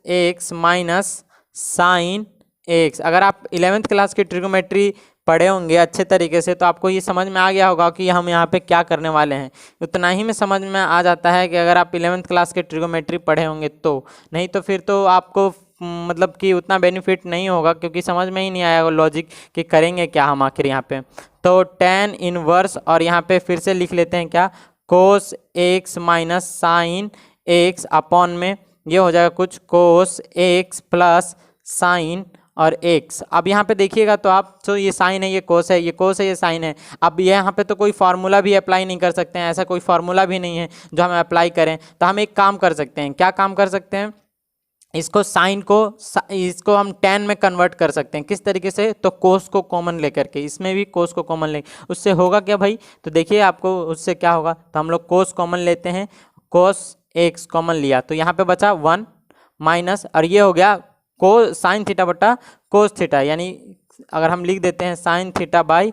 x minus sine x. अगर आप 11th क्लास की ट्रिग्नोमेट्री पढ़े होंगे अच्छे तरीके से, तो आपको ये समझ में आ गया होगा कि हम यहाँ पे क्या करने वाले हैं। उतना ही में समझ में आ जाता है कि अगर आप 11th क्लास के ट्रिग्नोमेट्री पढ़े होंगे तो, नहीं तो फिर तो आपको मतलब कि उतना बेनिफिट नहीं होगा, क्योंकि समझ में ही नहीं आएगा लॉजिक कि करेंगे क्या हम आखिर यहाँ पे। तो tan इनवर्स और यहाँ पे फिर से लिख लेते हैं क्या, cos x minus sine x upon में ये हो जाएगा कुछ कोस एक्स प्लस साइन और x। अब यहाँ पे देखिएगा तो आप, तो ये साइन है, ये कोस है, ये कोस है, ये साइन है। अब ये यहाँ पे तो कोई फार्मूला भी अप्लाई नहीं कर सकते हैं, ऐसा कोई फार्मूला भी नहीं है जो हम अप्लाई करें। तो हम एक काम कर सकते हैं, क्या काम कर सकते हैं, इसको साइन को इसको हम tan में कन्वर्ट कर सकते हैं। किस तरीके से, तो कोस को कॉमन लेकर के, इसमें भी कोस को कॉमन ले, उससे होगा क्या भाई, तो देखिए आपको उससे क्या होगा, तो हम लोग कोस कॉमन लेते हैं, कोस एक्स कॉमन लिया तो यहाँ पे बचा 1 माइनस, और ये हो गया साइन थीटा बटा कोस थीटा, यानी अगर हम लिख देते हैं sign theta by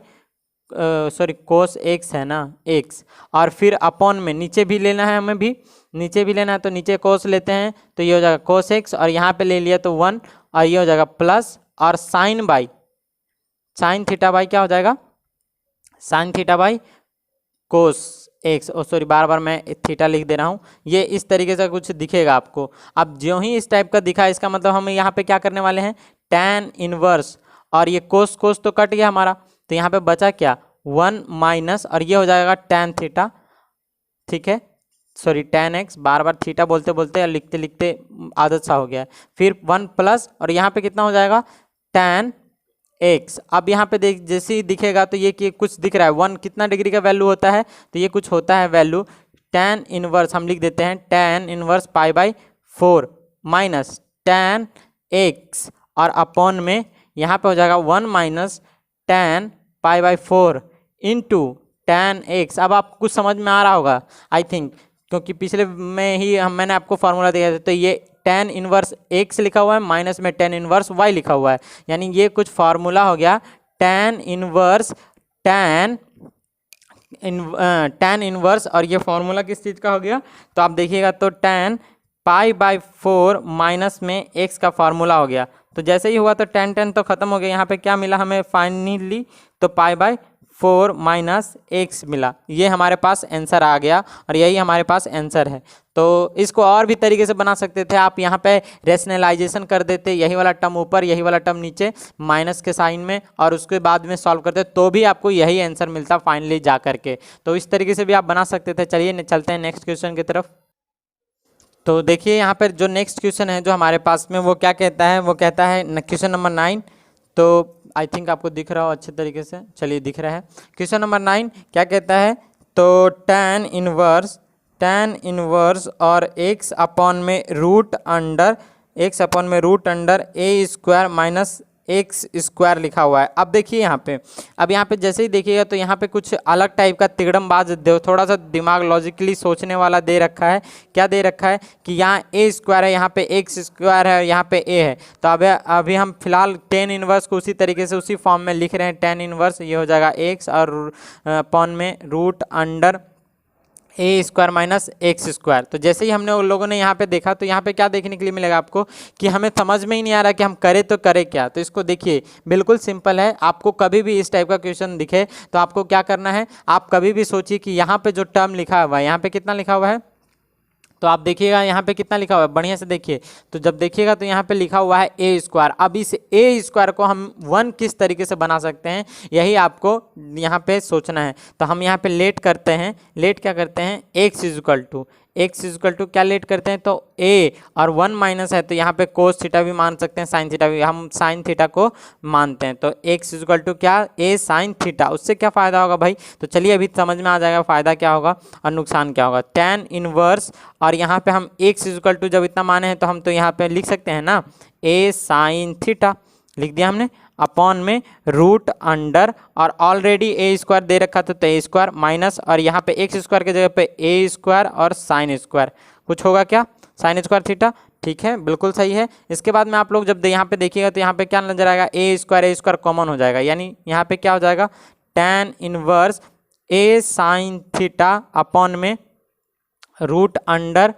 sorry cos x है ना, एक्स, और फिर अपॉन में नीचे भी लेना है, हमें भी नीचे भी लेना है, तो नीचे कोस लेते हैं तो ये हो जाएगा कोस एक्स, और यहाँ पे ले लिया तो 1, और ये हो जाएगा प्लस, और sine by sine theta by क्या हो जाएगा, sine theta by cos x, oh sorry बार बार मैं थीटा लिख दे रहा हूँ। ये इस तरीके से कुछ दिखेगा आपको। अब जो ही इस टाइप का दिखा, इसका मतलब हम यहाँ पे क्या करने वाले हैं, tan इनवर्स, और ये कोस कोस तो कट गया हमारा, तो यहाँ पे बचा क्या 1 माइनस, और ये हो जाएगा tan थीटा, ठीक है, सॉरी tan एक्स, बार बार थीटा बोलते बोलते या लिखते लिखते आदत सा हो गया है, फिर 1 प्लस, और यहाँ पे कितना हो जाएगा tan एक्स। अब यहाँ पे देख जैसे ही दिखेगा तो ये कि कुछ दिख रहा है 1 कितना डिग्री का वैल्यू होता है, तो ये कुछ होता है वैल्यू tan इनवर्स, हम लिख देते हैं tan inverse pi by 4 minus tan x, और अपॉन में यहाँ पे हो जाएगा 1 minus tan pi by 4 into tan x. अब आप कुछ समझ में आ रहा होगा आई थिंक, क्योंकि पिछले में ही मैंने आपको फार्मूला दिया था, तो ये tan इनवर्स एक्स लिखा हुआ है, माइनस में tan इनवर्स वाई लिखा हुआ है, यानी ये कुछ फार्मूला हो गया tan इनवर्स tan इनवर्स, और ये फार्मूला किस चीज़ का हो गया, तो आप देखिएगा तो tan पाई बाई 4 माइनस में x का फार्मूला हो गया। तो जैसे ही हुआ तो tan तो खत्म हो गया, यहाँ पे क्या मिला हमें फाइनली, तो पाई बाई 4 माइनस एक्स मिला, ये हमारे पास आंसर आ गया, और यही हमारे पास आंसर है। तो इसको और भी तरीके से बना सकते थे आप, यहाँ पे रेशनलाइजेशन कर देते, यही वाला टर्म ऊपर यही वाला टर्म नीचे माइनस के साइन में, और उसके बाद में सॉल्व करते तो भी आपको यही आंसर मिलता फाइनली जा करके। तो इस तरीके से भी आप बना सकते थे। चलिए चलते हैं नेक्स्ट क्वेश्चन की तरफ। तो देखिए यहाँ पर जो नेक्स्ट क्वेश्चन है जो हमारे पास में, वो क्या कहता है, वो कहता है क्वेश्चन नंबर 9, तो आई थिंक आपको दिख रहा हो अच्छे तरीके से, चलिए दिख रहा है। क्वेश्चन नंबर 9 क्या कहता है, तो tan इनवर्स और x अपॉन में रूट अंडर ए स्क्वायर माइनस एक्स स्क्वायर लिखा हुआ है। अब देखिए यहाँ पे, अब यहाँ पे जैसे ही देखिएगा तो यहाँ पे कुछ अलग टाइप का तिगड़मबाज थोड़ा सा दिमाग लॉजिकली सोचने वाला दे रखा है। क्या दे रखा है कि यहाँ ए स्क्वायर है, यहाँ पे एक्स स्क्वायर है, यहाँ पे ए है। तो अभी हम फिलहाल tan इनवर्स को उसी तरीके से उसी फॉर्म में लिख रहे हैं। tan इनवर्स ये हो जाएगा एक्स और अपॉन में रूट अंडर ए स्क्वायर माइनस एक्स स्क्वायर। तो जैसे ही हमने उन लोगों ने यहाँ पे देखा तो यहाँ पे क्या देखने के लिए मिलेगा आपको कि हमें समझ में ही नहीं आ रहा कि हम करें तो करें क्या। तो इसको देखिए, बिल्कुल सिंपल है। आपको कभी भी इस टाइप का क्वेश्चन दिखे तो आपको क्या करना है, आप कभी भी सोचिए कि यहाँ पे जो टर्म लिखा हुआ है, यहाँ पे कितना लिखा हुआ है, तो आप देखिएगा यहाँ पे कितना लिखा हुआ है, बढ़िया से देखिए। तो जब देखिएगा तो यहाँ पे लिखा हुआ है ए स्क्वायर। अब इस ए स्क्वायर को हम 1 किस तरीके से बना सकते हैं, यही आपको यहाँ पे सोचना है। तो हम यहाँ पे लेट करते हैं, लेट क्या करते हैं, एक्स इक्वल टू क्या लेट करते हैं, तो ए और 1 माइनस है तो यहाँ पे कोस थीटा भी मान सकते हैं, साइन थीटा भी, हम साइन थीटा को मानते हैं। तो एक्स इक्वल टू क्या, ए साइन थीटा। उससे क्या फ़ायदा होगा भाई, तो चलिए अभी समझ में आ जाएगा फ़ायदा क्या होगा और नुकसान क्या होगा। tan इनवर्स और यहाँ पे हम एक्स इक्वल टू जब इतना माने हैं तो हम तो यहाँ पे लिख सकते हैं ना, ए साइन थीटा लिख दिया हमने, अपॉन में रूट अंडर, और ऑलरेडी ए स्क्वायर दे रखा था तो ए स्क्वायर माइनस, और यहाँ पे एक्स स्क्वायर की जगह पे ए स्क्वायर और साइन स्क्वायर, कुछ होगा क्या, साइन स्क्वायर थीटा। ठीक है, बिल्कुल सही है। इसके बाद में आप लोग जब यहाँ पे देखिएगा तो यहाँ पे क्या नजर आएगा, ए स्क्वायर कॉमन हो जाएगा, यानी यहाँ पे क्या हो जाएगा, tan इनवर्स ए साइन थीटा अपॉन में रूट अंडर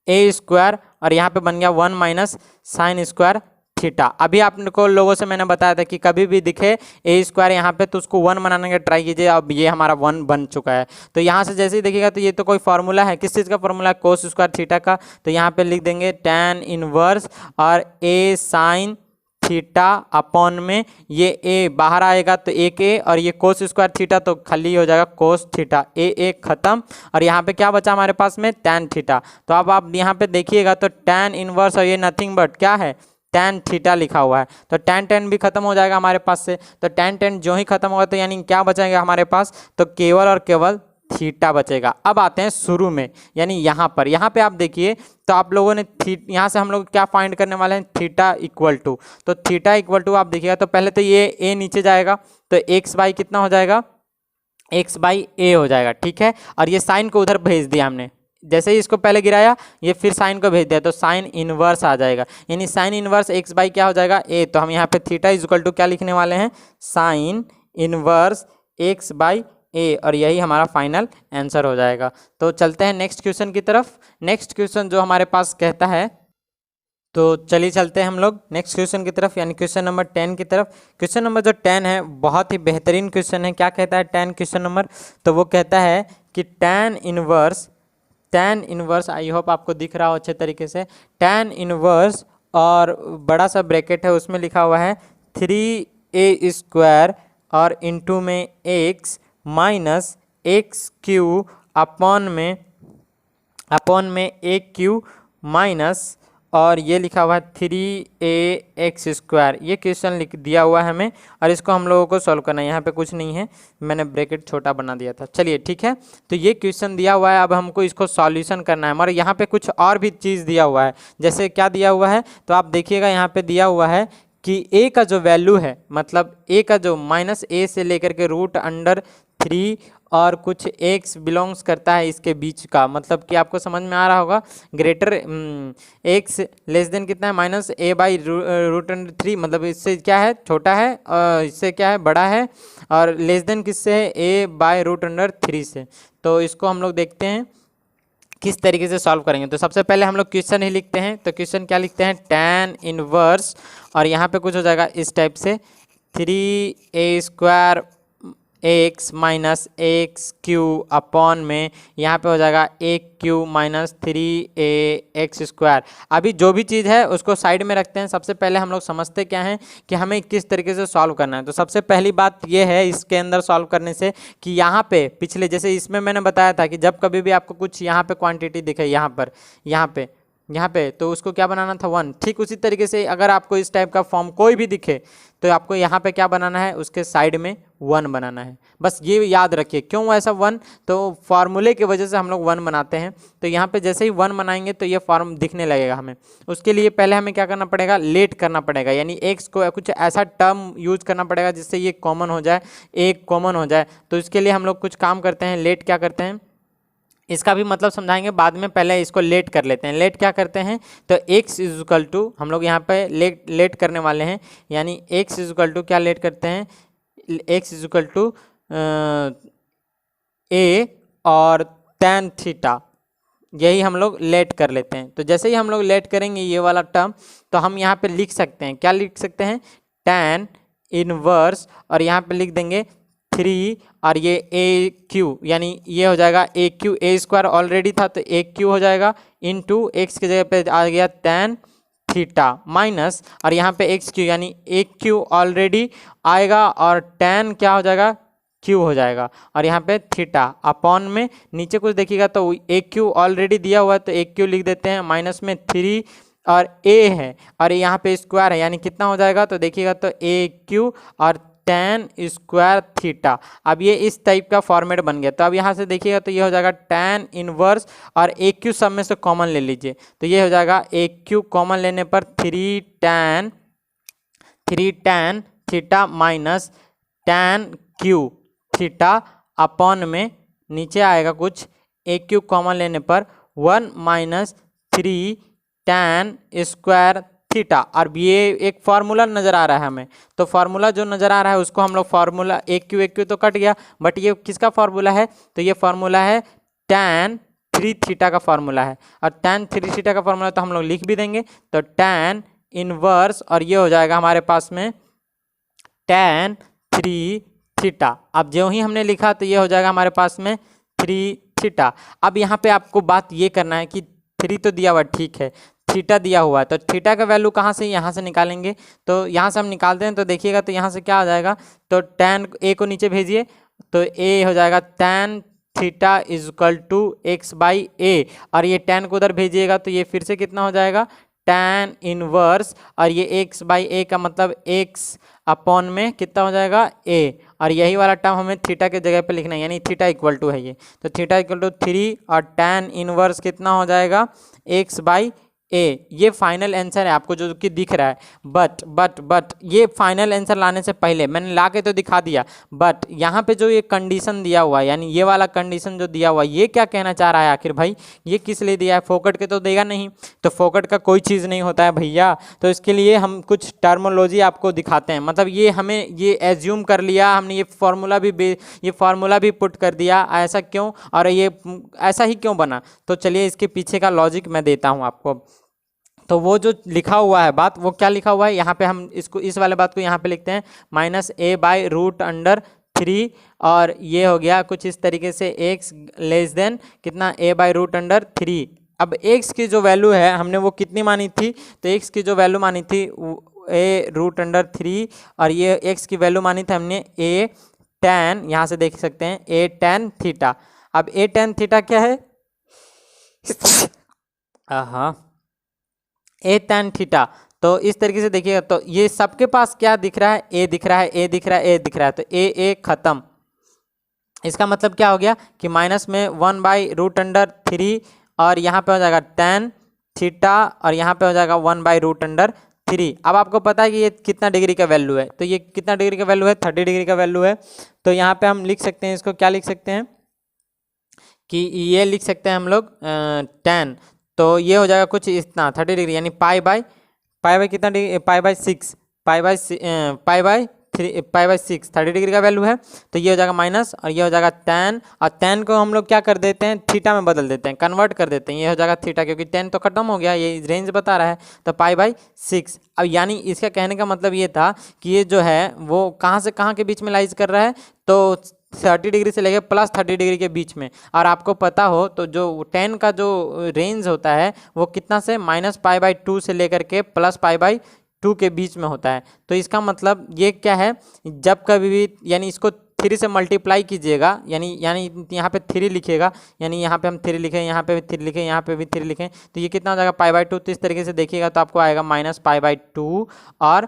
ए स्क्वायर, और यहाँ पे बन गया 1 माइनस साइन स्क्वायर थीटा। अभी आपको लोगों से मैंने बताया था कि कभी भी दिखे ए स्क्वायर यहाँ पे तो उसको 1 बनाने का ट्राई कीजिए। अब ये हमारा 1 बन चुका है। तो यहाँ से जैसे ही देखिएगा तो ये तो कोई फार्मूला है, किस चीज़ का फार्मूला है, कोस स्क्वायर थीटा का। तो यहाँ पे लिख देंगे tan इनवर्स और ए साइन थीटा अपॉन में ये ए बाहर आएगा तो एक ए, और ये कोस स्क्वायर थीटा तो खाली हो जाएगा कोस थीटा, ए खत्म, और यहाँ पे क्या बचा हमारे पास में, tan थीटा। तो अब आप यहाँ पे देखिएगा तो tan इनवर्स और ये नथिंग बट क्या है, tan थीटा लिखा हुआ है। तो tan भी खत्म हो जाएगा हमारे पास से। तो tan जो ही खत्म होगा तो यानी क्या बचेगा हमारे पास, तो केवल और केवल थीटा बचेगा। अब आते हैं शुरू में, यानी यहाँ पे आप देखिए तो आप लोगों ने यहाँ से हम लोग क्या फाइंड करने वाले हैं, थीटा इक्वल टू। तो थीटा इक्वल टू आप देखिएगा तो पहले तो ये ए नीचे जाएगा तो एक्स बाई कितना हो जाएगा, एक्स बाई ए हो जाएगा। ठीक है, और ये साइन को उधर भेज दिया हमने, जैसे ही इसको पहले गिराया ये फिर साइन को भेज दिया तो साइन इनवर्स आ जाएगा, यानी साइन इनवर्स एक्स बाई क्या हो जाएगा, ए। तो हम यहाँ पे थीटा इज इक्वल टू क्या लिखने वाले हैं, साइन इनवर्स एक्स बाई ए, और यही हमारा फाइनल आंसर हो जाएगा। तो चलते हैं नेक्स्ट क्वेश्चन की तरफ। नेक्स्ट क्वेश्चन जो हमारे पास कहता है, तो चलिए चलते हैं हम लोग नेक्स्ट क्वेश्चन की तरफ, यानी क्वेश्चन नंबर 10 की तरफ। क्वेश्चन नंबर जो 10 है बहुत ही बेहतरीन क्वेश्चन है। क्या कहता है 10 क्वेश्चन नंबर, तो वो कहता है कि tan इनवर्स, आई होप आपको दिख रहा हो अच्छे तरीके से, tan इनवर्स और बड़ा सा ब्रैकेट है उसमें लिखा हुआ है 3a² और इंटू में x minus x Q upon में a क्यू माइनस, और ये लिखा हुआ है 3ax²। ये क्वेश्चन लिख दिया हुआ है हमें, और इसको हम लोगों को सॉल्व करना है। यहाँ पे कुछ नहीं है, मैंने ब्रैकेट छोटा बना दिया था। चलिए ठीक है, तो ये क्वेश्चन दिया हुआ है, अब हमको इसको सॉल्यूशन करना है। मगर यहाँ पे कुछ और भी चीज़ दिया हुआ है। जैसे क्या दिया हुआ है, तो आप देखिएगा यहाँ पे दिया हुआ है कि a का जो वैल्यू है, मतलब a का जो -a से लेकर के √3 और कुछ x बिलोंग्स करता है इसके बीच का, मतलब कि आपको समझ में आ रहा होगा। ग्रेटर x लेस देन कितना है, -a/√3, मतलब इससे क्या है, छोटा है, और इससे क्या है, बड़ा है, और लेस देन किससे है, a/√3 से। तो इसको हम लोग देखते हैं किस तरीके से सॉल्व करेंगे। तो सबसे पहले हम लोग क्वेश्चन ही लिखते हैं। तो क्वेश्चन क्या लिखते हैं, tan इनवर्स, और यहाँ पे कुछ हो जाएगा इस टाइप से 3a² x minus x Q upon में, यहाँ पे हो जाएगा a क्यू माइनस 3ax²। अभी जो भी चीज़ है उसको साइड में रखते हैं। सबसे पहले हम लोग समझते क्या हैं कि हमें किस तरीके से सॉल्व करना है। तो सबसे पहली बात ये है इसके अंदर सॉल्व करने से कि यहाँ पे पिछले, जैसे इसमें मैंने बताया था कि जब कभी भी आपको कुछ यहाँ पे क्वांटिटी दिखे, यहाँ पे तो उसको क्या बनाना था, 1। ठीक उसी तरीके से अगर आपको इस टाइप का फॉर्म कोई भी दिखे तो आपको यहाँ पे क्या बनाना है, उसके साइड में 1 बनाना है। बस ये याद रखिए। क्यों ऐसा 1, तो फार्मूले की वजह से हम लोग 1 बनाते हैं। तो यहाँ पे जैसे ही 1 बनाएंगे तो ये फॉर्म दिखने लगेगा हमें। उसके लिए पहले हमें क्या करना पड़ेगा, लेट करना पड़ेगा, यानी एक्स को कुछ ऐसा टर्म यूज करना पड़ेगा जिससे ये कॉमन हो जाए, एक कॉमन हो जाए। तो इसके लिए हम लोग कुछ काम करते हैं, लेट क्या करते हैं, इसका भी मतलब समझाएंगे बाद में, पहले इसको लेट कर लेते हैं। लेट क्या करते हैं, तो x इज़ टू, हम लोग यहाँ पे लेट करने वाले हैं, यानी x इज़ टू क्या लेट करते हैं, x इज़ टू a और tan थीटा, यही हम लोग लेट कर लेते हैं। तो जैसे ही हम लोग लेट करेंगे ये वाला टर्म, तो हम यहाँ पे लिख सकते हैं, क्या लिख सकते हैं, tan इनवर्स, और यहाँ पे लिख देंगे 3 और ये ए क्यू, यानी ये हो जाएगा ए क्यू, a² ऑलरेडी था तो a क्यू हो जाएगा, इंटू एक्स की जगह पे आ गया tan थीटा माइनस, और यहाँ पे एक्स क्यू यानी ए क्यू ऑलरेडी आएगा, और tan क्या हो जाएगा, क्यू हो जाएगा, और यहाँ पे थीटा अपॉन में नीचे कुछ देखिएगा तो ए क्यू ऑलरेडी दिया हुआ है तो ए क्यू लिख देते हैं, माइनस में 3 और a है, और यहाँ पे स्क्वायर है, यानी कितना हो जाएगा, तो देखिएगा तो ए क्यू और tan स्क्वायर थीटा। अब ये इस टाइप का फॉर्मेट बन गया। तो अब यहाँ से देखिएगा तो ये हो जाएगा tan इनवर्स, और ए क्यू सब में से कॉमन ले लीजिए, तो ये हो जाएगा ए क्यू कॉमन लेने पर 3 tan theta minus tan Q theta upon में नीचे आएगा कुछ ए क्यू कॉमन लेने पर 1 माइनस 3 tan स्क्वायर थीटा। और ये एक फार्मूला नज़र आ रहा है हमें, तो फार्मूला जो नज़र आ रहा है उसको हम लोग फार्मूला ए क्यू तो कट गया, बट ये किसका फार्मूला है, तो ये फार्मूला है tan 3 थीटा का फार्मूला है, और tan 3 थीटा का फार्मूला तो हम लोग लिख भी देंगे। तो tan इनवर्स, और ये हो जाएगा हमारे पास में tan 3 थीटा। अब जो ही हमने लिखा तो ये हो जाएगा हमारे पास में 3 थीटा। अब यहाँ पे आपको बात ये करना है कि 3 तो दिया हुआ ठीक है, थीटा दिया हुआ है, तो थीटा का वैल्यू कहाँ से, यहाँ से निकालेंगे। तो यहाँ से हम निकालते हैं तो देखिएगा तो यहाँ से क्या आ जाएगा, तो tan a को नीचे भेजिए, तो a हो जाएगा tan theta is equal to x/a, और ये tan को उधर भेजिएगा तो ये फिर से कितना हो जाएगा, tan इनवर्स, और ये x/a का मतलब x अपॉन में कितना हो जाएगा, a, और यही वाला टर्म हमें थीटा के जगह पे लिखना है, यानी थीटा इक्वल टू है ये, तो थीटा इक्वल टू 3 और tan इनवर्स कितना हो जाएगा, x/a, ए, ये फाइनल आंसर है आपको जो कि दिख रहा है। बट ये फाइनल आंसर लाने से पहले मैंने ला के तो दिखा दिया, बट यहाँ पे जो ये कंडीशन दिया हुआ है, यानी ये वाला कंडीशन जो दिया हुआ है, ये क्या कहना चाह रहा है आखिर भाई? ये किस लिए दिया है? फोकट के तो देगा नहीं, तो फोकट का कोई चीज़ नहीं होता है भैया। तो इसके लिए हम कुछ टर्मोलॉजी आपको दिखाते हैं, मतलब ये हमें ये एज्यूम कर लिया हमने, ये फार्मूला भी पुट कर दिया। ऐसा क्यों और ये ऐसा ही क्यों बना? तो चलिए इसके पीछे का लॉजिक मैं देता हूँ आपको। तो वो जो लिखा हुआ है बात, वो क्या लिखा हुआ है यहाँ पे, हम इसको इस वाले बात को यहाँ पे लिखते हैं -a/√3, और ये हो गया कुछ इस तरीके से x लेस देन कितना a/√3। अब x की जो वैल्यू है हमने वो कितनी मानी थी? तो x की जो वैल्यू मानी थी a√3, और ये x की वैल्यू मानी थी हमने a tan, यहाँ से देख सकते हैं a tan थीटा। अब a tan थीटा क्या है? हाँ, ए tan थीटा। तो इस तरीके से देखिएगा, तो ये सबके पास क्या दिख रहा है? ए दिख रहा है, ए दिख रहा है, ए दिख रहा है, तो ए खत्म। इसका मतलब क्या हो गया कि माइनस में 1/√3, और यहाँ पे हो जाएगा tan थीटा, और यहाँ पे हो जाएगा 1/√3। अब आपको पता है कि ये कितना डिग्री का वैल्यू है, तो ये कितना डिग्री का वैल्यू है? 30 डिग्री का वैल्यू है। तो यहाँ पे हम लिख सकते हैं, इसको क्या लिख सकते हैं कि ये लिख सकते हैं हम लोग tan, तो ये हो जाएगा कुछ इतना 30 डिग्री, यानी पाई बाई कितना डिग्री? पाई/6, पाई/6 30 डिग्री का वैल्यू है। तो ये हो जाएगा माइनस, और ये हो जाएगा tan, और tan को हम लोग क्या कर देते हैं? थीटा में बदल देते हैं, कन्वर्ट कर देते हैं। ये हो जाएगा थीटा, क्योंकि tan तो खत्म हो गया, ये रेंज बता रहा है, तो पाई/6। अब यानी इसका कहने का मतलब ये था कि ये जो है वो कहाँ से कहाँ के बीच में लाइज कर रहा है? तो 30 डिग्री से लेकर +30 डिग्री के बीच में। और आपको पता हो तो जो tan का जो रेंज होता है वो कितना से -π/2 से लेकर के +π/2 के बीच में होता है। तो इसका मतलब ये क्या है? जब कभी भी, यानी इसको 3 से मल्टीप्लाई कीजिएगा, यानी यहाँ पे 3 लिखेगा, यानी यहाँ पे हम 3 लिखें, यहाँ पे भी 3 लिखें, यहाँ पे भी 3 लिखें, तो ये कितना हो जाएगा? π/2। तो इस तरीके से देखिएगा तो आपको आएगा -π/2 और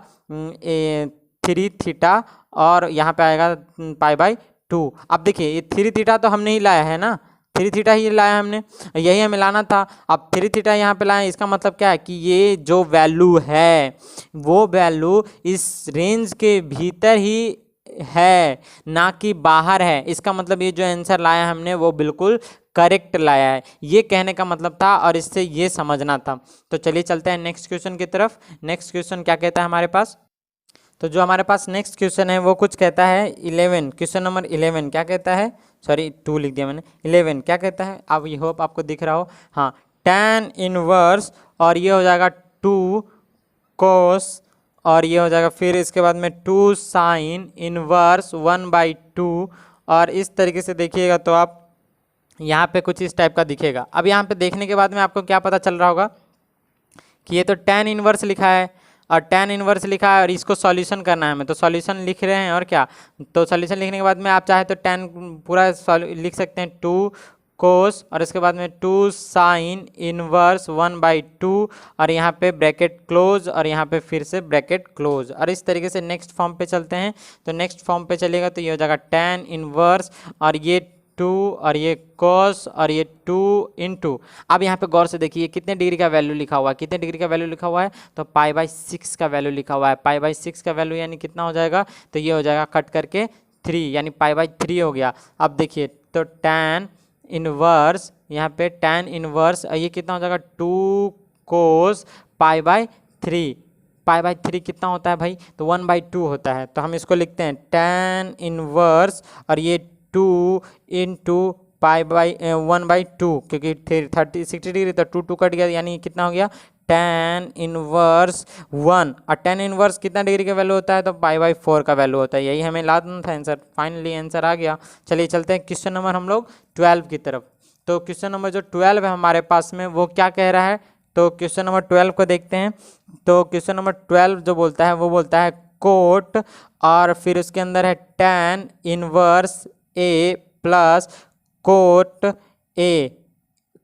3 थीटा, और यहाँ पे आएगा π/2। अब देखिए ये 3 थीटा तो हमने ही लाया है ना, 3 थीटा ही लाया हमने, यही हमें लाना था। अब 3 थीटा यहाँ पे लाए, इसका मतलब क्या है कि ये जो वैल्यू है वो वैल्यू इस रेंज के भीतर ही है, ना कि बाहर है। इसका मतलब ये जो आंसर लाया हमने वो बिल्कुल करेक्ट लाया है, ये कहने का मतलब था, और इससे ये समझना था। तो चलिए चलते हैं नेक्स्ट क्वेश्चन की तरफ। नेक्स्ट क्वेश्चन क्या कहता है हमारे पास? तो जो हमारे पास नेक्स्ट क्वेश्चन है वो कुछ कहता है 11, क्वेश्चन नंबर 11 क्या कहता है? सॉरी 2 लिख दिया मैंने, 11 क्या कहता है? अब ये होप आपको दिख रहा हो। हाँ, tan इनवर्स, और ये हो जाएगा 2 cos, और ये हो जाएगा फिर इसके बाद में 2 sin इनवर्स 1/2, और इस तरीके से देखिएगा तो आप यहाँ पे कुछ इस टाइप का दिखेगा। अब यहाँ पे देखने के बाद में आपको क्या पता चल रहा होगा कि ये तो tan इनवर्स लिखा है, और tan इनवर्स लिखा है, और इसको सॉल्यूशन करना है हमें, तो सॉल्यूशन लिख रहे हैं। और क्या, तो सॉल्यूशन लिखने के बाद में आप चाहे तो tan पूरा लिख सकते हैं 2 cos, और इसके बाद में 2 sin इनवर्स 1/2, और यहाँ पे ब्रैकेट क्लोज, और यहाँ पे फिर से ब्रैकेट क्लोज। और इस तरीके से नेक्स्ट फॉर्म पे चलते हैं। तो नेक्स्ट फॉर्म पे चलेगा तो ये हो जाएगा tan इनवर्स, और ये 2, और ये cos, और ये 2 इंटू। अब यहाँ पे गौर से देखिए कितने डिग्री का वैल्यू लिखा हुआ है, कितने डिग्री का वैल्यू लिखा हुआ है? तो π/6 का वैल्यू लिखा हुआ है। π/6 का वैल्यू यानी कितना हो जाएगा? तो ये हो जाएगा कट करके 3, यानी π/3 हो गया। अब देखिए तो tan इनवर्स, यहाँ पे tan इनवर्स, ये कितना हो जाएगा? 2 cos π/3। π/3 कितना होता है भाई? तो 1/2 होता है। तो हम इसको लिखते हैं tan इनवर्स, और ये 2 इंटू π/1/2, क्योंकि 60 डिग्री तो 2 कट गया, यानी कितना हो गया? tan इनवर्स 1, और tan इनवर्स कितना डिग्री का वैल्यू होता है? तो π/4 का वैल्यू होता है। यही हमें लाना था आंसर, फाइनली आंसर आ गया। चलिए चलते हैं क्वेश्चन नंबर हम लोग 12 की तरफ। तो क्वेश्चन नंबर जो 12 है हमारे पास में वो क्या कह रहा है? तो क्वेश्चन नंबर 12 को देखते हैं। तो क्वेश्चन नंबर 12 जो बोलता है वो बोलता है कोट, और फिर उसके अंदर है tan inverse A plus cot A,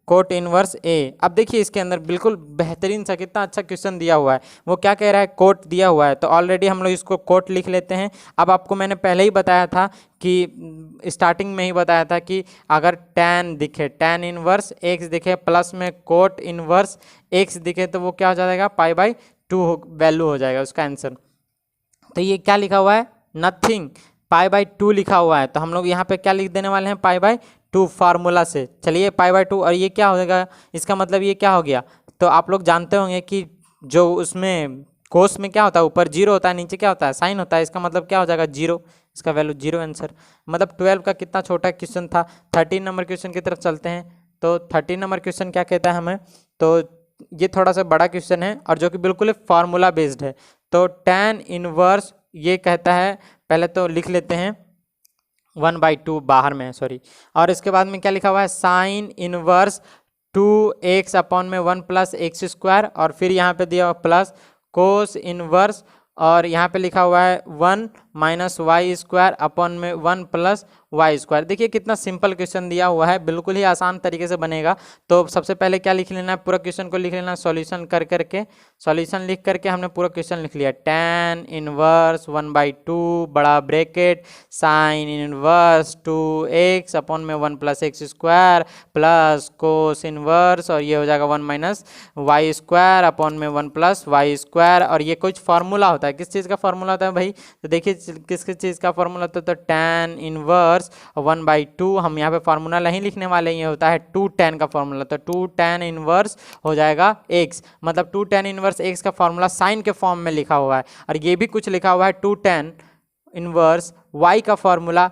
cot inverse A. अब देखिए इसके अंदर बिल्कुल बेहतरीन सा कितना अच्छा क्वेश्चन दिया हुआ है। वो क्या कह रहा है, कोट दिया हुआ है, तो ऑलरेडी हम लोग इसको कोट लिख लेते हैं। अब आपको मैंने पहले ही बताया था कि स्टार्टिंग में ही बताया था कि अगर tan दिखे, tan इनवर्स एक्स दिखे प्लस में कोट इनवर्स एक्स दिखे तो वो क्या हो जाएगा, π/2 वैल्यू हो जाएगा उसका आंसर। तो ये क्या लिखा हुआ है, नथिंग, π/2 लिखा हुआ है। तो हम लोग यहाँ पे क्या लिख देने वाले हैं, π/2 फार्मूला से। चलिए π/2, और ये क्या हो जाएगा, इसका मतलब ये क्या हो गया। तो आप लोग जानते होंगे कि जो उसमें कोस में क्या होता है, ऊपर 0 होता है, नीचे क्या होता है, साइन होता है। इसका मतलब क्या हो जाएगा, 0, इसका वैल्यू 0 आंसर। मतलब 12 का कितना छोटा क्वेश्चन था। 13 नंबर क्वेश्चन की तरफ चलते हैं। तो 13 नंबर क्वेश्चन क्या कहता है हमें, तो ये थोड़ा सा बड़ा क्वेश्चन है और जो कि बिल्कुल फार्मूला बेस्ड है। तो tan इनवर्स ये कहता है, पहले तो लिख लेते हैं 1/2 बाहर में, सॉरी। और इसके बाद में क्या लिखा हुआ है, साइन इनवर्स 2x अपॉन में 1 + x², और फिर यहाँ पे दिया हुआ प्लस कोस इनवर्स, और यहाँ पे लिखा हुआ है 1 - y² अपॉन में 1 + y²। देखिए कितना सिंपल क्वेश्चन दिया हुआ है, बिल्कुल ही आसान तरीके से बनेगा। तो सबसे पहले क्या लिख लेना है, पूरा क्वेश्चन को लिख लेना, सॉल्यूशन कर करके, सॉल्यूशन लिख करके हमने पूरा क्वेश्चन लिख लिया। tan इनवर्स 1/2 बड़ा bracket sine inverse 2x upon में 1 + x² प्लस कोस इनवर्स, और ये हो जाएगा 1 - y² अपॉन में 1 + y²। और ये कुछ फार्मूला होता है, किस चीज़ का फार्मूला होता है भाई, तो देखिए किस किस चीज़ का फार्मूला होता है। तो tan इनवर्स 1/2, हम यहाँ पे फार्मूला नहीं लिखने वाले, ये होता है 2 tan का फार्मूला। तो 2 tan इनवर्स हो जाएगा x, मतलब 2 tan इनवर्स x का फार्मूला साइन के फॉर्म में लिखा हुआ है। और ये भी कुछ लिखा हुआ है 2 tan इनवर्स y का फार्मूला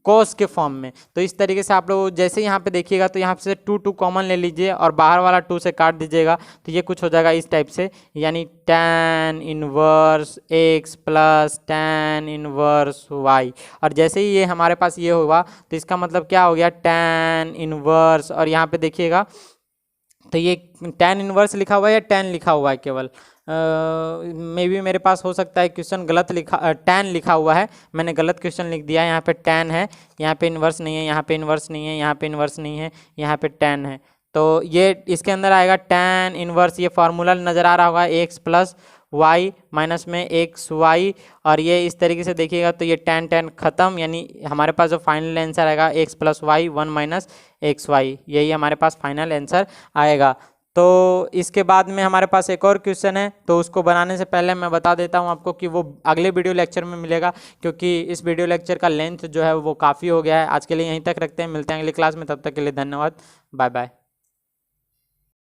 कोस के फॉर्म में। तो इस तरीके से आप लोग जैसे यहाँ पे देखिएगा, तो यहाँ से 2 कॉमन ले लीजिए और बाहर वाला 2 से काट दीजिएगा, तो ये कुछ हो जाएगा इस टाइप से, यानी tan inverse x plus tan inverse y। और जैसे ही ये हमारे पास ये होगा तो इसका मतलब क्या हो गया, tan इनवर्स, और यहाँ पे देखिएगा तो ये tan इनवर्स लिखा हुआ है या tan लिखा हुआ है केवल, मे बी मेरे पास हो सकता है क्वेश्चन गलत लिखा, tan लिखा हुआ है, मैंने गलत क्वेश्चन लिख दिया है। यहाँ पे tan है, यहाँ पे इन्वर्स नहीं है, यहाँ पे इन्वर्स नहीं है, यहाँ पे इन्वर्स नहीं है, यहाँ पे tan है। तो ये इसके अंदर आएगा tan इन्वर्स, ये फार्मूला नज़र आ रहा होगा x + y माइनस में xy, और ये इस तरीके से देखिएगा तो ये tan ख़त्म, यानी हमारे पास जो फाइनल आंसर आएगा x + y 1 - xy, यही हमारे पास फाइनल आंसर आएगा। तो इसके बाद में हमारे पास एक और क्वेश्चन है, तो उसको बनाने से पहले मैं बता देता हूं आपको कि वो अगले वीडियो लेक्चर में मिलेगा, क्योंकि इस वीडियो लेक्चर का लेंथ जो है वो काफ़ी हो गया है। आज के लिए यहीं तक रखते हैं, मिलते हैं अगली क्लास में, तब तक के लिए धन्यवाद, बाय बाय।